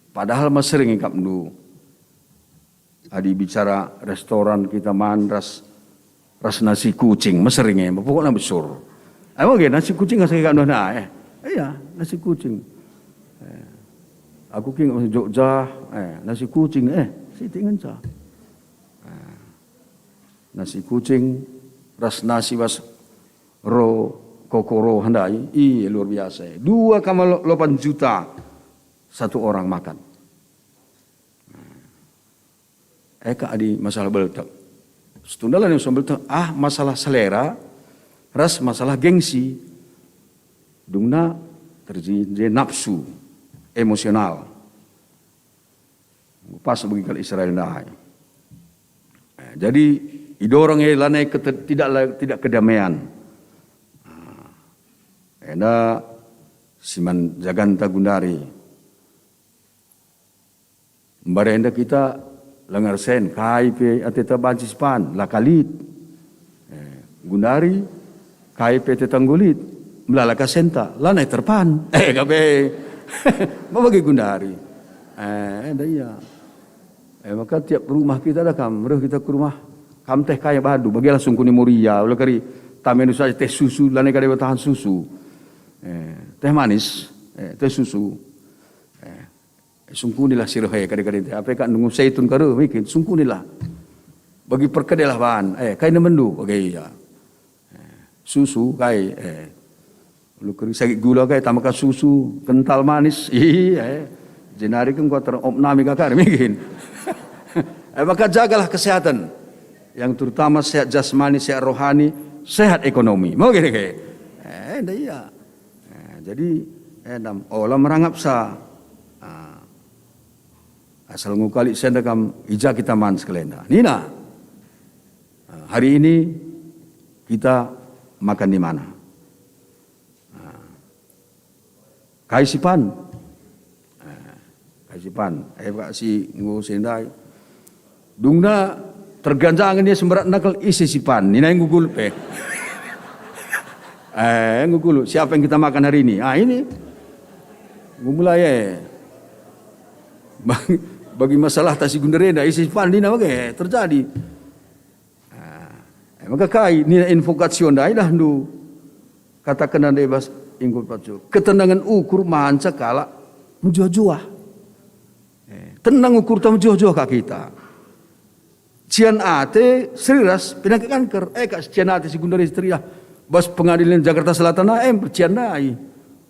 Padahal mas sering ingkap dulu. Adi bicara restoran kita ras nasi kucing, mas seringnya, pokoknya besar. Emang nasi kucing nggak sekali kan iya nasi kucing. Aku king Jogja, nasi kucing, siti ngenca. Nasi kucing, ras nasi was kokoro handai, luar biasa. 2,8 juta satu orang makan. Eka adi masalah beltak. Setundalan yang beltak, masalah selera, ras masalah gengsi, dungna terjadi nafsu. Emosional. Pas bagi kalau Israel dah. Jadi idorong lanai tidak kedamaian. Enda siman Jaganta Gundari. Barenda kita lengar sen KIP ateta bancispan lakalit. Gundari KIP tetanggulit melalaka senta lanai terpan. Gabe. Bagi Gundari. Iya. Maka tiap rumah kita ada kita ke rumah teh kaya badu bagi langsung kuni muria oleh kari tamen saja teh susu lane kade tahan susu. teh manis, teh susu. Sungkunilah sirohe kadang-kadang teh. Apa kan nunggu seitun karu bikin sungkunilah. Bagi perkedelah bahan. Kai nemendu bagi ya. Susu kai lu keri sakit gula kai tambahkan susu kental manis. Jenari kan kau teropnami kakak bikin. Maka jagalah kesehatan. Yang terutama sehat jasmani, sehat rohani, sehat ekonomi. Mau gini kayak? Iya. Jadi, olah merangap sa. Asal ngukali sendakam ija kita man sekalian. Nina, hari ini kita makan di mana? Kaisipan. Kaisipan. Si ngusindai. Dungna terganjangan dia sembarat nakal isi sipan. Nina yang gugul gugul. Siapa yang kita makan hari ini? Ini. Mulai bagi masalah tasi gunderenda isi sipan dina bagi terjadi. Maka kai nina invokasyon dah ndu katakan anda bebas ingkut pacu. Ketenangan ukur manca kala menjuah-juah. Tenang ukur tamu juah-juah kak kita. Cian ate seriras penyakit kanker. Kak cian ate si gundari istri lah. Bas pengadilan Jakarta Selatan percian dai.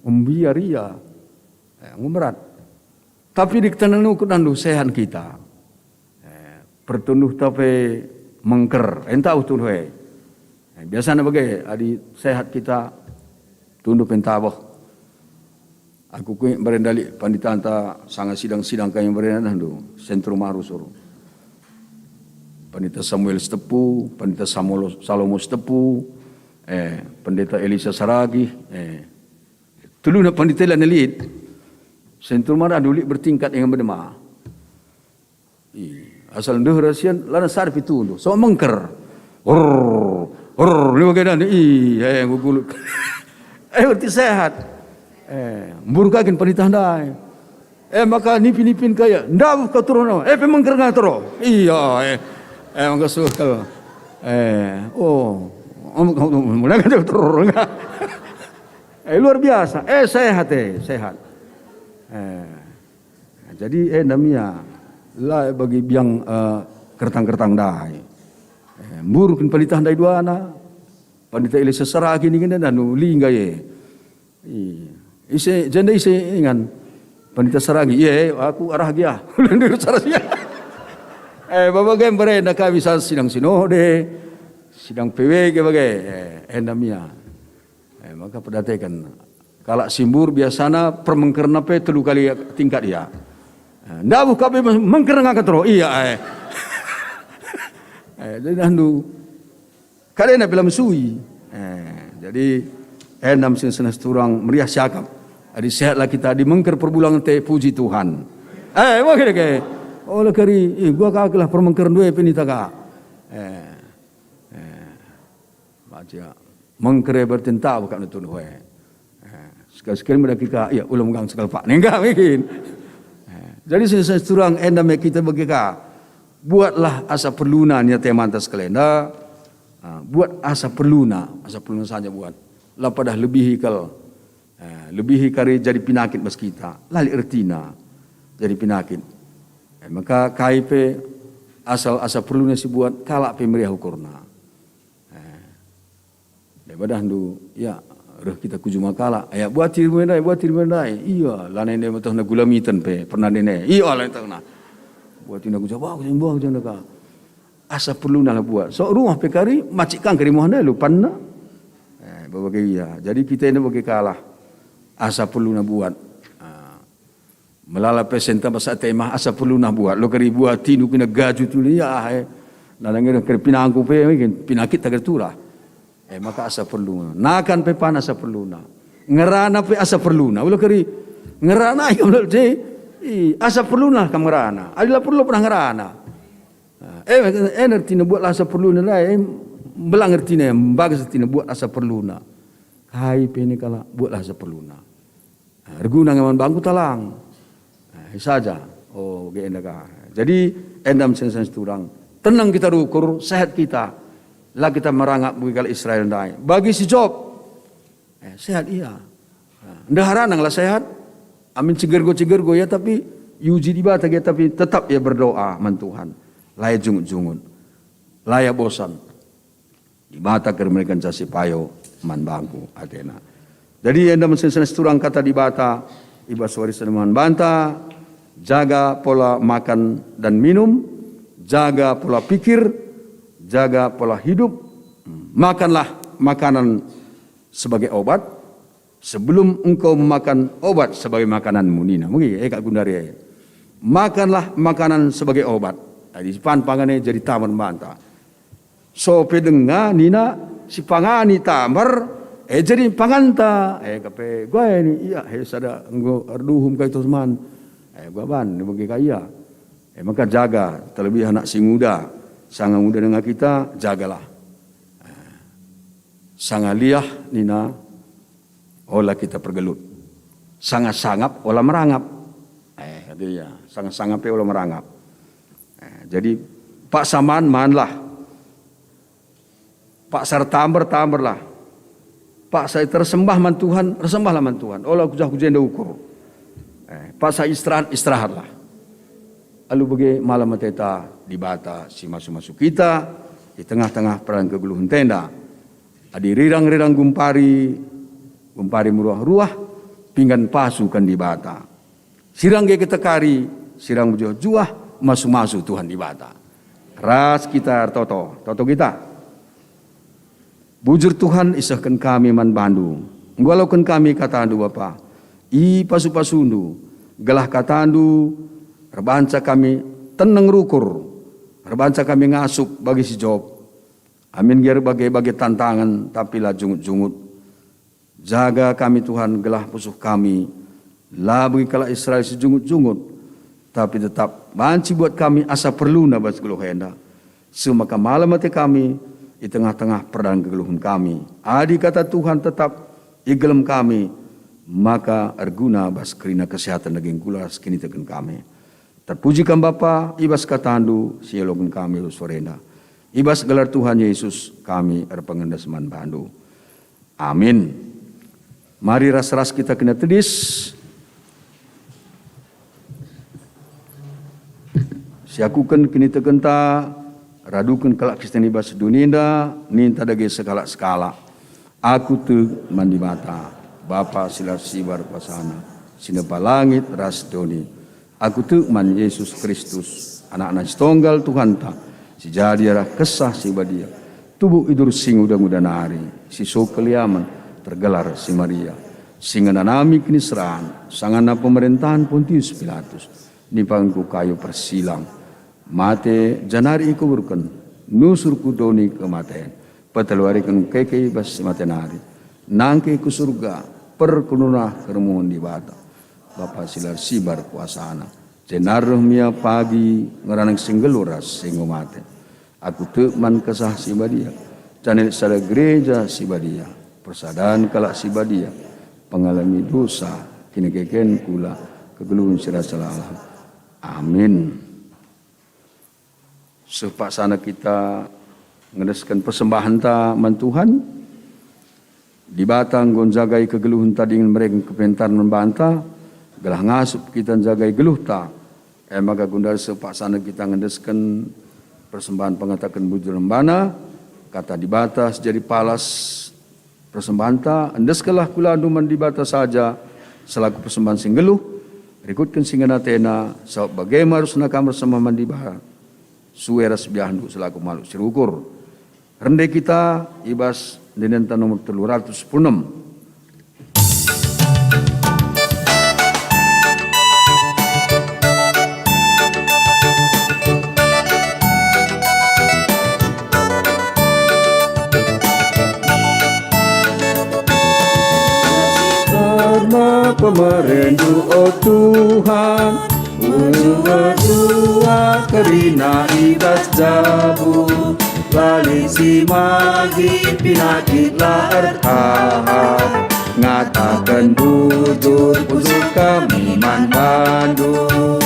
Biar iya. Ngumerat. Tapi di ketenangan ukur nandu sehan kita. Pertunduh tapi mengker. Entah utuh we. Biasanya bagai adi sehat kita tunduk pentawah. Aku kuih berendali panditan ta sangat sidang-sidang kaya berendali nandu sentrum arusuru. Pendeta Samuel Stepu, Pendeta Salomo Stepu, Pendeta Elisa Saragi, tulu na pendeta lan elit. Sentrum mana duli bertingkat yang berdema. Asal ndo rasian lana sar pitu ndo. So mengker. Ni bagaimana gugul. Berarti sehat. Mburkakin pendeta ndai. Maka nipin-nipin kaya ndak ka turun. Pemengker ngatro. Iya. Maka suka. Mulai kan turun. Luar biasa. Sehat sehat. Jadi namanya lah bagi biang kertang-kertang dai. Murukin pelitah dai dua anak. Pandita Elisa Saragi ni kan dan lingga ye. Janda ise ingan Pandita Saragi. Aku arah dia. Ulandir Saragi. Bapak kan berenda kami sidang sinode, sidang PW bagai namanya. Maka perhatikan kalau simbur biasanya permengkerna pe telu kali tingkat dia. Ndak buka pe mengker ngangkat terus. Iya. Jadi nandu kalian bilang sui. Jadi enam senas turang meriah syakap. Adi sehatlah kita di mengker perbulangan teh puji Tuhan. Makanya kayak oleh kari, gua kagelah permengkeran dua penita ka. Baca mengkere bertentang bukan itu dua. Sekali-sekali mereka ya ulang gang sekali pak, enggak mungkin. Jadi saya turang endam kita bagi ka, buatlah asa perluna niat teman-teman sekalian. Buat asa perluna saja buat. Lah pada lebih kari jadi penyakit bas kita, lali ertina jadi penyakit. Maka KIP asal perlunya si buat kalak pemeriah ukurna. Daripada handu ya reh kita kujuma kalak. Buat tirmendai. Iya, lain dia betul na gulamitan pe pernah dene. Iya lain tahu na. Buat tina kujaba buah janda ka. Asa perlu lah buat. So rumah pekari macikkan kari mohon lu panna. Bapak iya. Jadi kita ini bagi kalah. Asa perlu na buat. Melala pesenta masa tema asa perlu na buat. Lo kari buat tinu kena gaju tu ya. Nanangnya kari pinangku pe mungkin pinakit tagar turah. Maka asa perlu. Nakan pe pan asa perlu na. Ngerana pe asa perlu na. Ulo kari ngerana ikam lo je. Asa perlu na kam ngerana. Adalah perlu pernah ngerana. Ngerti na buat asa perlu na lah. Belang ngerti na bagus ngerti na buat asa perlu na. Hai pe ni kala buat asa perlu na. Reguna ngaman bangku talang. Saja. Jadi endam sensen turang. Tenang kita ukur, sehat kita. Lah kita merangak bagi Israel dai. Bagi si Job. Sehat iya. Ndahara nang lah sehat. Amin cigergo ya tapi yuji di bata ya tapi tetap ya berdoa man Tuhan. Laya jungut-jungut. Laya bosan. Di bata ker mereka casi payo man bangku atena. Jadi anda mesti turang kata di bata ibas warisan man banta, jaga pola makan dan minum, jaga pola pikir, jaga pola hidup. Makanlah makanan sebagai obat sebelum engkau memakan obat sebagai makananmu nina. Mungkin Kak Gundaria. Makanlah makanan sebagai obat. Tadi si pangane jadi taman banta. So pedenga nina si pangani tamar jadi panganta. Kape gua ini iya sada enggo arduhum kai tosman. Gua ban bagi kaya. Maka jaga terlebih anak si muda. Sangat muda dengan kita jagalah. Sangat liah nina olah kita pergelut. Sangat sangap olah merangap. Katanya sangat sangap olah merangap. Jadi Pak Saman manlah. Pak Sartamber tamberlah. Pak saya tersembah man Tuhan, tersembahlah man Tuhan. Olah kujah kujenda ukur. Pak saya istirahatlah. Lalu bagi malam mateta di bata si masuk-masuk kita di tengah-tengah perang keguluhan tenda. Adi rirang-rirang gumpari meruah-ruah, pinggan pasukan di bata. Sirang ge kita kari, sirang juah-juah, masuk-masuk Tuhan di bata. Ras kita toto kita. Bujur Tuhan isahkan kami man bandu. Ngwalaukan kami katandu Bapa. I pasu-pasundu, gelah katandu, rebanca kami tenang rukur. Rebanca kami ngasup bagi si Job. Amin biar bagai tantangan tapi lah jungut-jungut. Jaga kami Tuhan gelah pusuh kami. Lah bagi kala Israel sejungut-jungut. Tapi tetap banci buat kami asa perlu nabas geluh henda. Semaka malam mati kami di tengah-tengah perang kegeluhan kami. Adi kata Tuhan tetap igelem kami. Maka erguna bas kerina kesehatan daging kula sekini tegen kami. Terpujikan Bapa ibas katandu sielogun kami sorenda. Ibas gelar Tuhan Yesus kami erpengendas man bandu. Amin. Mari ras-ras kita kena tedis. Siakukan kini tegenta. Radukan kelak Kristen ibas duninda. Ninta dagi sekala-sekala. Aku tu mandi mata. Bapa silar sibar pasana. Sinepa langit ras doni. Aku tu man Yesus Kristus. Anak-anak setonggal Tuhan tak. Si jadiara kesah si badia. Tubuh idur sing udah-udah si so keliaman tergelar si Maria. Singana nami kiniseraan. Sangana pemerintahan Pontius Pilatus. Nipangku kayu persilang. Mate janari ikuburkan. Nusurku doni kematian. Pateluarikan keke bas matenari. Nangke ku surga. Perkununah keremuan di bata. Bapak silar sibar kuasana. Jenaruh mia pagi ngeranang singgeluras singgo mate. Aku tekman kesah si badia. Canil sada gereja si badia. Persadaan kalak si badia. Pengalami dosa. Kini keken kula. Kegeluhun sirasala alam. Amin. Sepak sana kita ngedeskan persembahan ta man Tuhan. Di batang gonjagai kegeluhun tadi mereka kepentar membantah. Gelah ngasup kita jagai geluh ta. Maka gundar sepak sana kita ngedeskan persembahan pengatakan bujur lembana. Kata di batas jadi palas persembahan ta. Endeskalah kula duman di batas saja. Selaku persembahan sing geluh. Rikutkan singana tena. Sabab bagaimana harus nakam bersama mandi bahar. Sueras biahandu selaku makhluk sirukur. Rendai kita ibas dinenta nomor 316. Pemerindu oh Tuhan, ujung-ujung kerina ibas jabu, lali si magi pinakit lahar tahan, ngatakan bujur kami man Bandung.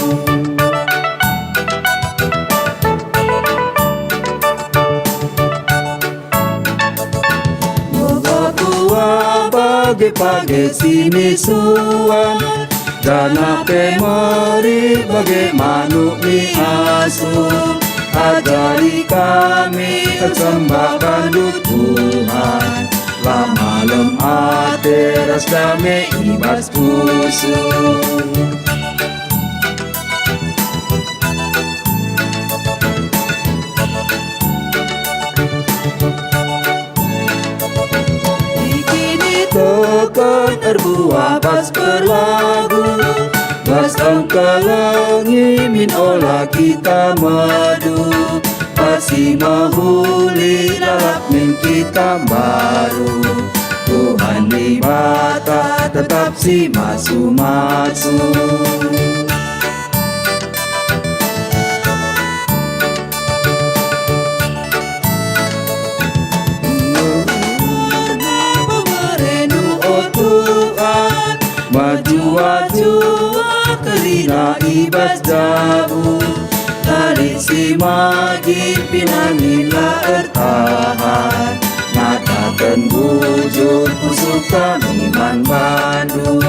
pagi sini suan Dana pemeri bagi manuk ni asu Ajari kami sembah kandung Tuhan Lah malam teras damai ibas pusu Tekan erbuah pas berlagu Bas angkalangi min olah kita madu Pasi mahuli lalap min kita baru Tuhan di bata tetap si masu-masu Jua-jua kerina ibas jabu Tali si magi pinangila ertahan Ngatakan bujur kusuk kami man Bandung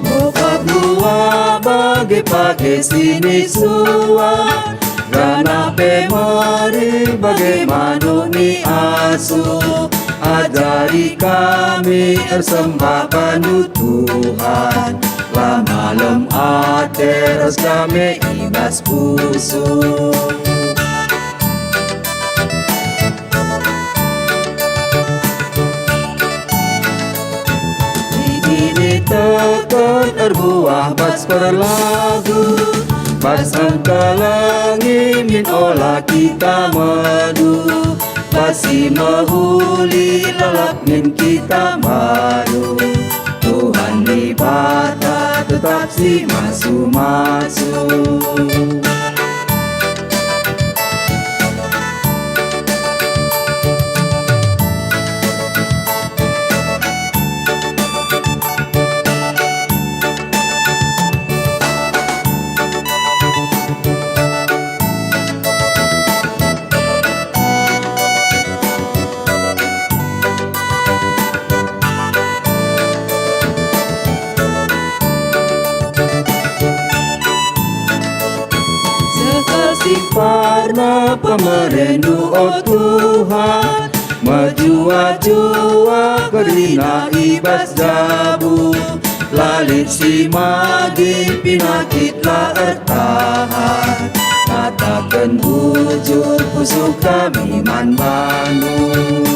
Bokap luar bagi-pagi sini suan Rana pemari bagaimana ni asu Ajari kami sembah kandung Tuhan Lah malam teras kami ibas pusu Ini tekan erbuah bas perlagu Pas angkalangi min olah kita madu Pasi mahuli lalap min kita baru Tuhan di bata tetap si masu-masu Parna pemerendu oh Tuhan Menjua-jua kerina ibas jabu Lalit si magi pinakit la ertahan Katakan bujur kusuk kami man Bandung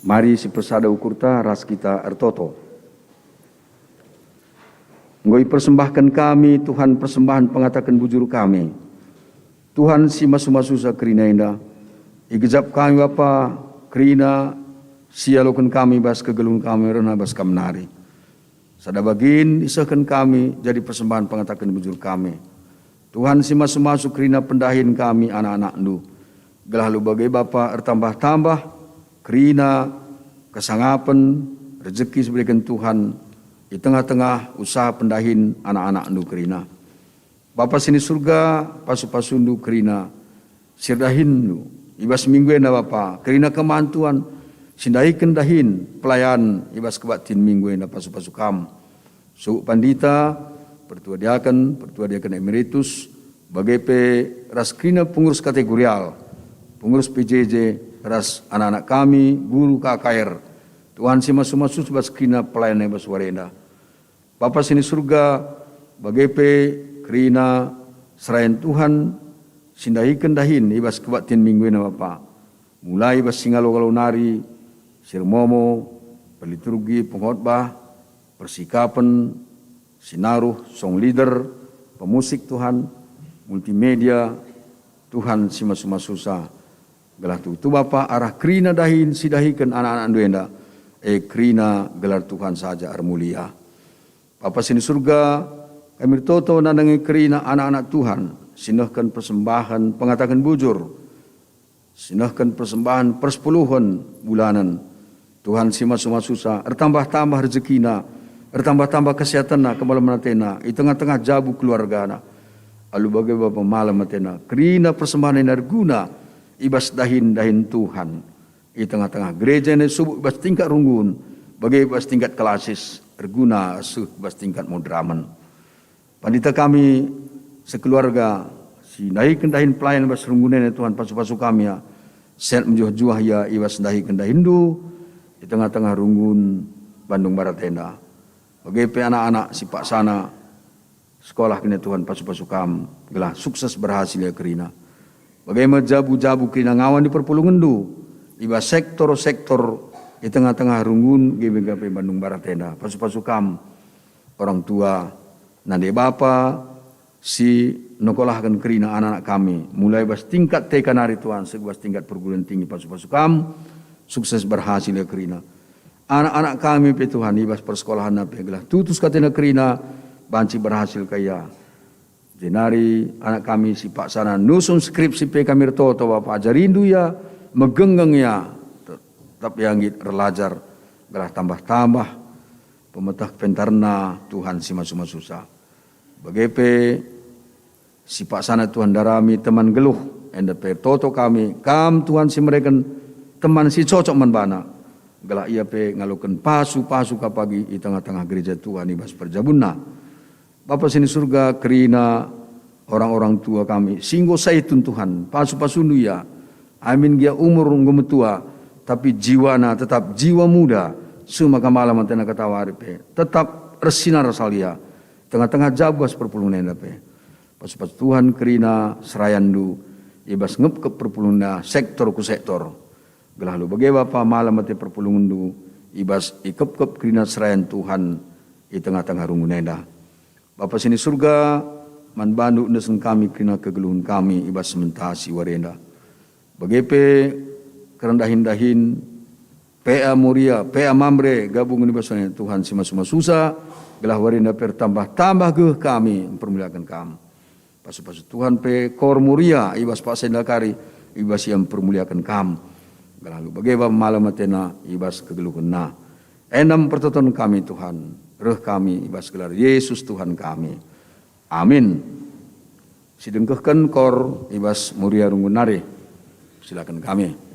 Mari si persada ukurta ras kita ertoto. Ngoi persembahkan kami, Tuhan persembahan pengatakan bujur kami. Tuhan si masu-masu sa kerina indah. Igejap kami Bapa kerina sialokan kami bas kegelung kami rena bas kamnari. Sada bagin isahkan kami jadi persembahan pengatakan bujur kami. Tuhan si masu-masu kerina pendahin kami anak-anak ndu. Gelah lu bagai Bapa ertambah-tambah kerina kesangapan rezeki seberikan Tuhan di tengah-tengah usaha pendahin anak-anak nu kerina. Bapa sini surga pasu-pasundu kerina sirdahin nu ibas minggu ena Bapa kerina kemantuan sindai kendahin pelayan ibas kebatin minggu ena pasu-pasu kam. Suuk pandita pertua diakan emeritus bagai ras kerina pengurus kategorial pengurus PJJ ras anak-anak kami, guru KKR. Tuhan si masu-masu sebab kina pelayan yang baswarenda. Bapa sini surga, bagepe kerina serayan Tuhan, sindahikan dahin, ibas kebatin minggu ini Bapa. Mulai ibas singalo-galo nari, sirmomo, perliturgi, pengkhotbah, persikapan, sinaruh, song leader, pemusik Tuhan, multimedia, Tuhan si masu-masu sa. Gelar tu Bapa arah kerina dahin sidahikan anak-anak duenda kerina gelar Tuhan saja armulia. Bapa sini surga kami toto nandangi kerina anak-anak Tuhan sinahkan persembahan pengatakan bujur Sinahkan persembahan persepuluhan bulanan. Tuhan si masu-masusa, ertambah-tambah rezekina, ertambah-tambah kesehatana, kemalam tena, di tengah-tengah jabu keluarga na. Alu bagai bapa malam tena, kerina persembahan yang guna, ibas dahin Tuhan. Di tengah-tengah gereja ini subuh ibas tingkat runggun, bagai ibas tingkat kelasis, erguna ibas tingkat modraman. Pandita kami sekeluarga, si naik kendahin pelayan ibas runggunan Tuhan pasu-pasu kami ya, set menjuah-juah ya ibas dahi kendahin du, di tengah-tengah runggun Bandung Barat tenda. Bagi anak-anak si Pak Sana sekolah kena Tuhan pasu-pasu kam gelah sukses berhasil ya kerina. Bagaimana jabu-jabu kerina ngawan di perpulungan du iba sektor-sektor di tengah-tengah runggun GBGP Bandung Barat tenda pasu-pasu kam orang tua nade bapa si nokolahkan kerina anak-anak kami mulai bas tingkat TK nari Tuhan sebas tingkat perguruan tinggi pasu-pasu kam sukses berhasil ya kerina. Anak-anak kami pe Tuhan ibas persekolahan nape gelah tutus katena kerina banci berhasil kaya. Jenari anak kami si Pak Sana nusun skripsi pe kami toto Bapak ajarindu ya megenggeng ya tetap yang relajar gelah tambah-tambah pemetah pentarna Tuhan si masu-masusa. Bagepe si Pak Sana Tuhan darami teman geluh enda pe toto kami kam Tuhan si mereka teman si cocok menbana gelah ia pe ngalukan pasu-pasu kapagi di tengah-tengah gereja Tuhan ibas perjabunna. Bapa sini surga kerina orang-orang tua kami singgo saitun Tuhan pasu-pasu ya amin dia umur tua tapi jiwana tetap jiwa muda semua kamalam antena katawari pe tetap resinar salia tengah-tengah jabas perpulunan pe pasu-pasu Tuhan kerina serayandu ibas ngep ke perpuluna sektor ku sektor. Gelah lu bagai bapa malam mati perpulungan du ibas ikep-kep kerina serayan Tuhan di tengah-tengah rungunenda. Bapa sini surga man bandu nesen kami kerina kegeluhan kami ibas sementasi warenda. Bagepe kerendahin-dahin PA Muria, PA Mamre gabungan ibasnya Tuhan si masu-masusa gelah warenda pertambah-tambah ge kami mempermuliakan kamu. Pasu-pasu Tuhan pe Kor Muria ibas Pak Sendakari ibas yang mempermuliakan kamu. Lalu bagaimana malam matena ibas kegeluhan na. Enam pertoton kami Tuhan, reh kami ibas gelar Yesus Tuhan kami. Amin. Sidengkehkan Kor ibas Muria Runggunari. Silakan kami.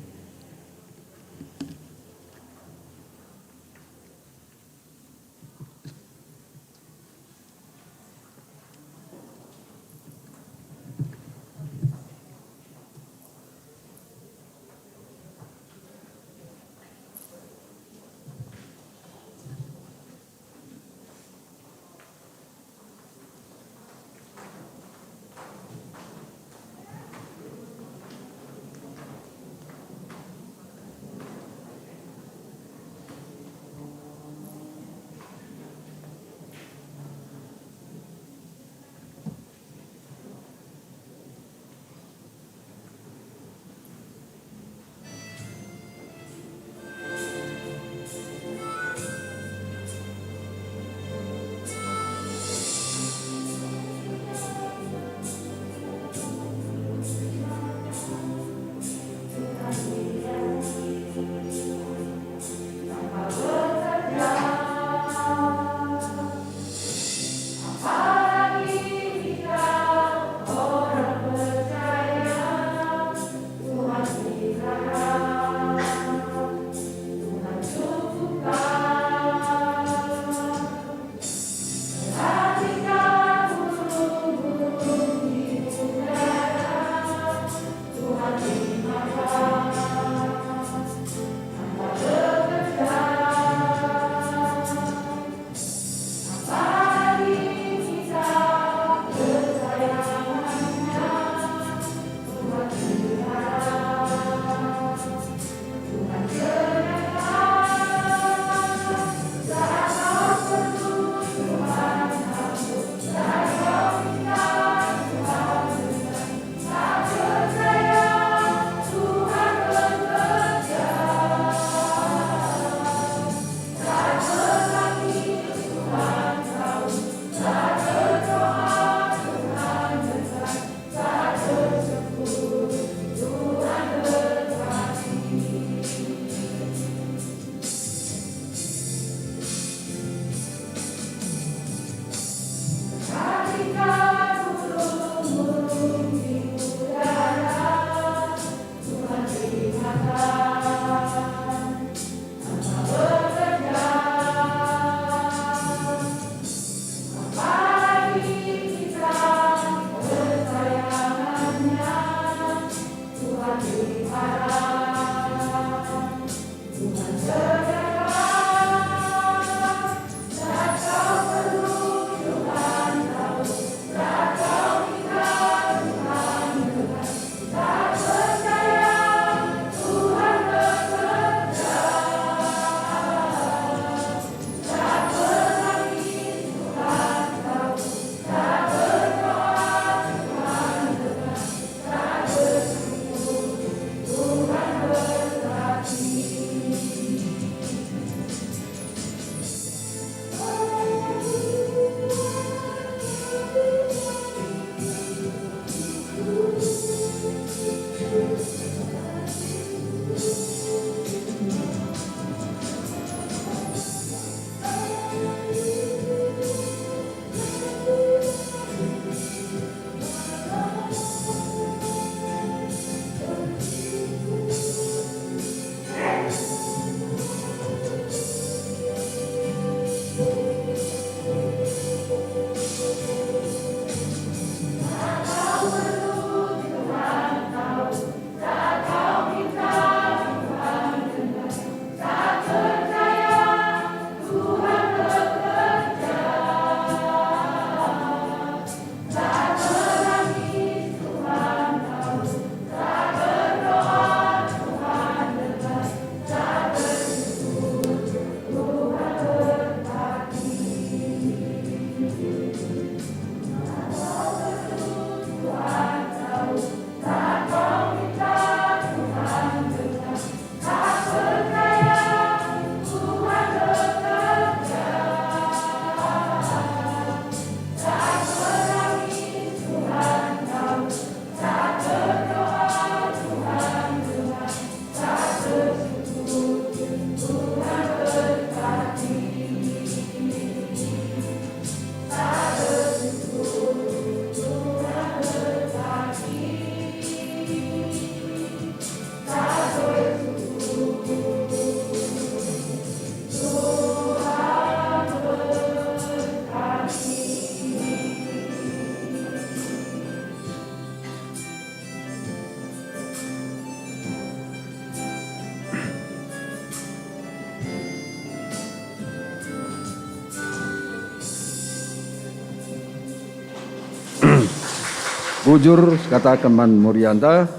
Bujur katakan man Murianta,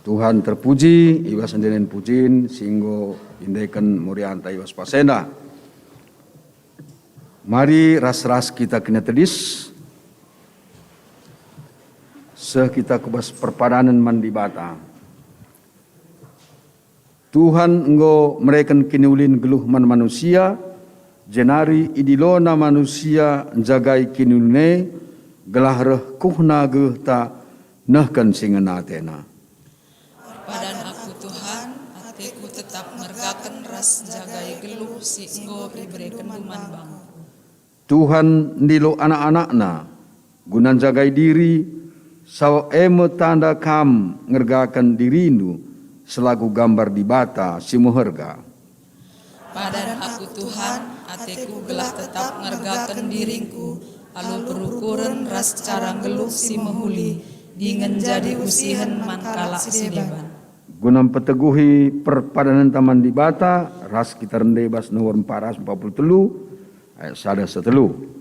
Tuhan terpuji, iwas sendirian pujin, singgo indaikan Murianta iwas pasena. Mari ras-ras kita kena tedis, kita kubas perpadanan mandi bata. Tuhan enggo mereken kiniulin geluh man manusia, jenari idilona manusia jagai kinulne, gelah reh kuhna geh ta nehken singenatena. Padan aku Tuhan, hatiku tetap ngergaken ras jagai geluh si enggo ibreken duman bang. Tuhan ndilo anak-anakna, gunan jagai diri, saw eme tanda kam ngergakan dirindu, selaku gambar di bata si muherga. Padan aku Tuhan, hatiku gelah tetap ngergaken diringku, alu perukuran ras cara geluh si mehuli, dingen jadi usihen mangkala si deban. Gunam peteguhi perpadanan taman di bata, ras kita rende bas nomor 443, ayat sada setelu.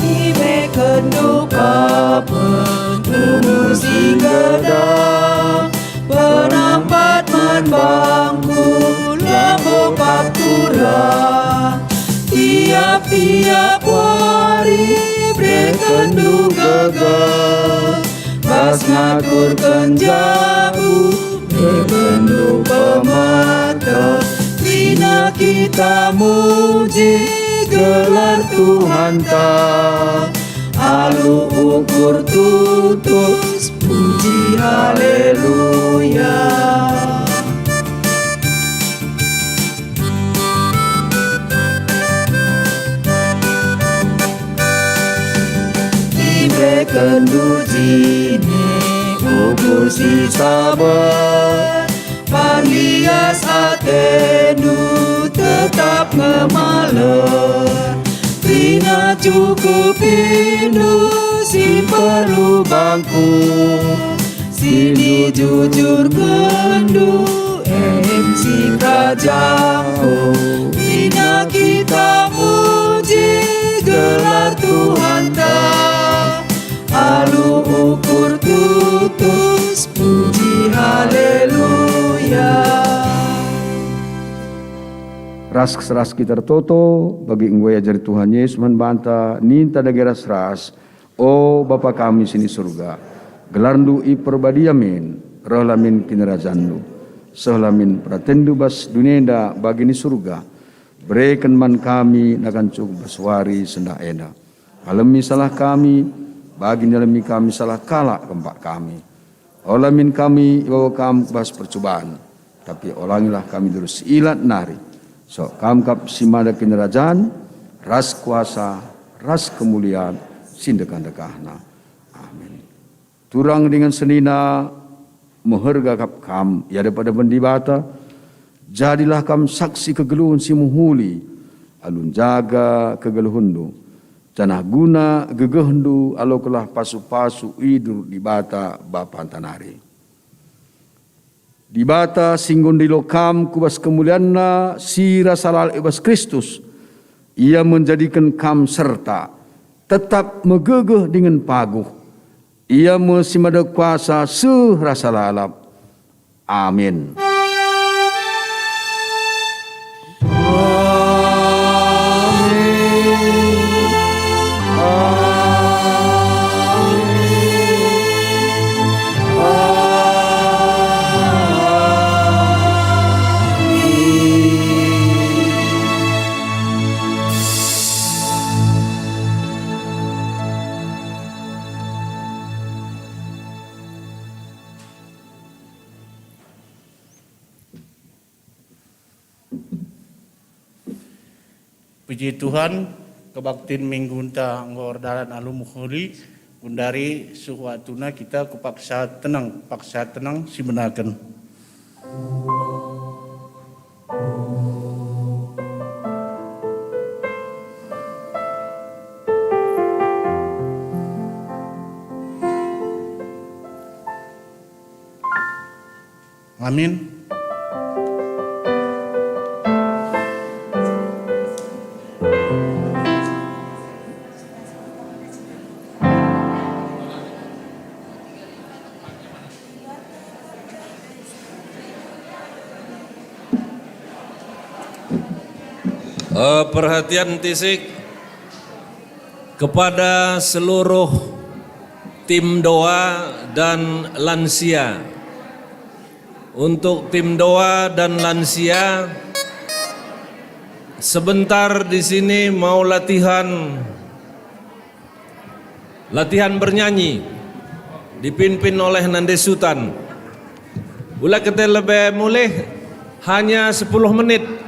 Ibe kenduka penunggu si geda, penampat man bangku lebo kaptura. Tiap-tiap hari berkendu gegah, pas ngaturkan jabu berkendu pemata. Bina kita muji gelar Tuhan ta, alu ukur tutus puji haleluya. Ibe kendu jine ukur si sabar, panlias atenu tetap ngemaler. Bina cukup indu si perlu bangku, sini jujur kendu si kerajaanku. Bina kita muji gelar Tuhan ta, alu ukur tutus puji haleluya. Ras kita toto bagi enggoya jari Tuhan Yesus membanta ninta dagera ras o Bapa kami sini surga gelarndu i perbadiamin rohlamin kinerajandu sehlamin pratendu bas dunenda bagi ni surga berikan man kami nakan cukup baswari senda eda alami salah kami bagi nalami kami salah kala kempak kami olamin kami bawa kami bas percobaan tapi olangilah kami terus ilat nari. So, kamkap simada kinerajan, ras kuasa, ras kemuliaan, sindekan dekahna. Amin. Turang dengan senina, meherga kap kam, ya daripada bendibata, jadilah kam saksi kegeluhun si muhuli, alun jaga kegeluhundu, janah guna gegehendu, alokulah pasu-pasu idur di bata bapa tanari. Di bata singgon di lokam kubas kemulianna sira salal ibas Kristus. Ia menjadikan kam serta tetap megegeh dengan paguh. Ia mesimada kuasa serasa lalap. Amin. Puji Tuhan, kebaktin minggunta ngordalan alu mukhuli, kundari suhuatuna kita paksa tenang si menaken. Amin. Perhatian tisik kepada seluruh tim doa dan lansia. Untuk tim doa dan lansia, sebentar di sini mau latihan bernyanyi dipimpin oleh Nande Sutan. Ulah kita lebih mulai hanya 10 menit.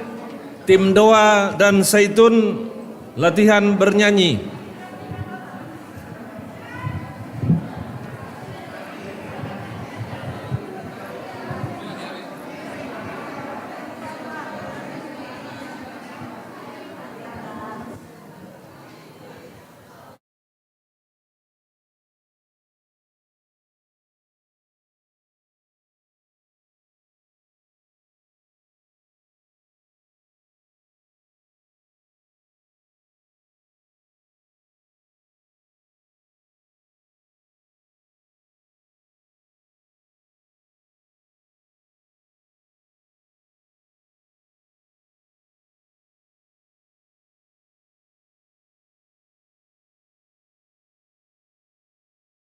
Tim doa dan Zaitun latihan bernyanyi.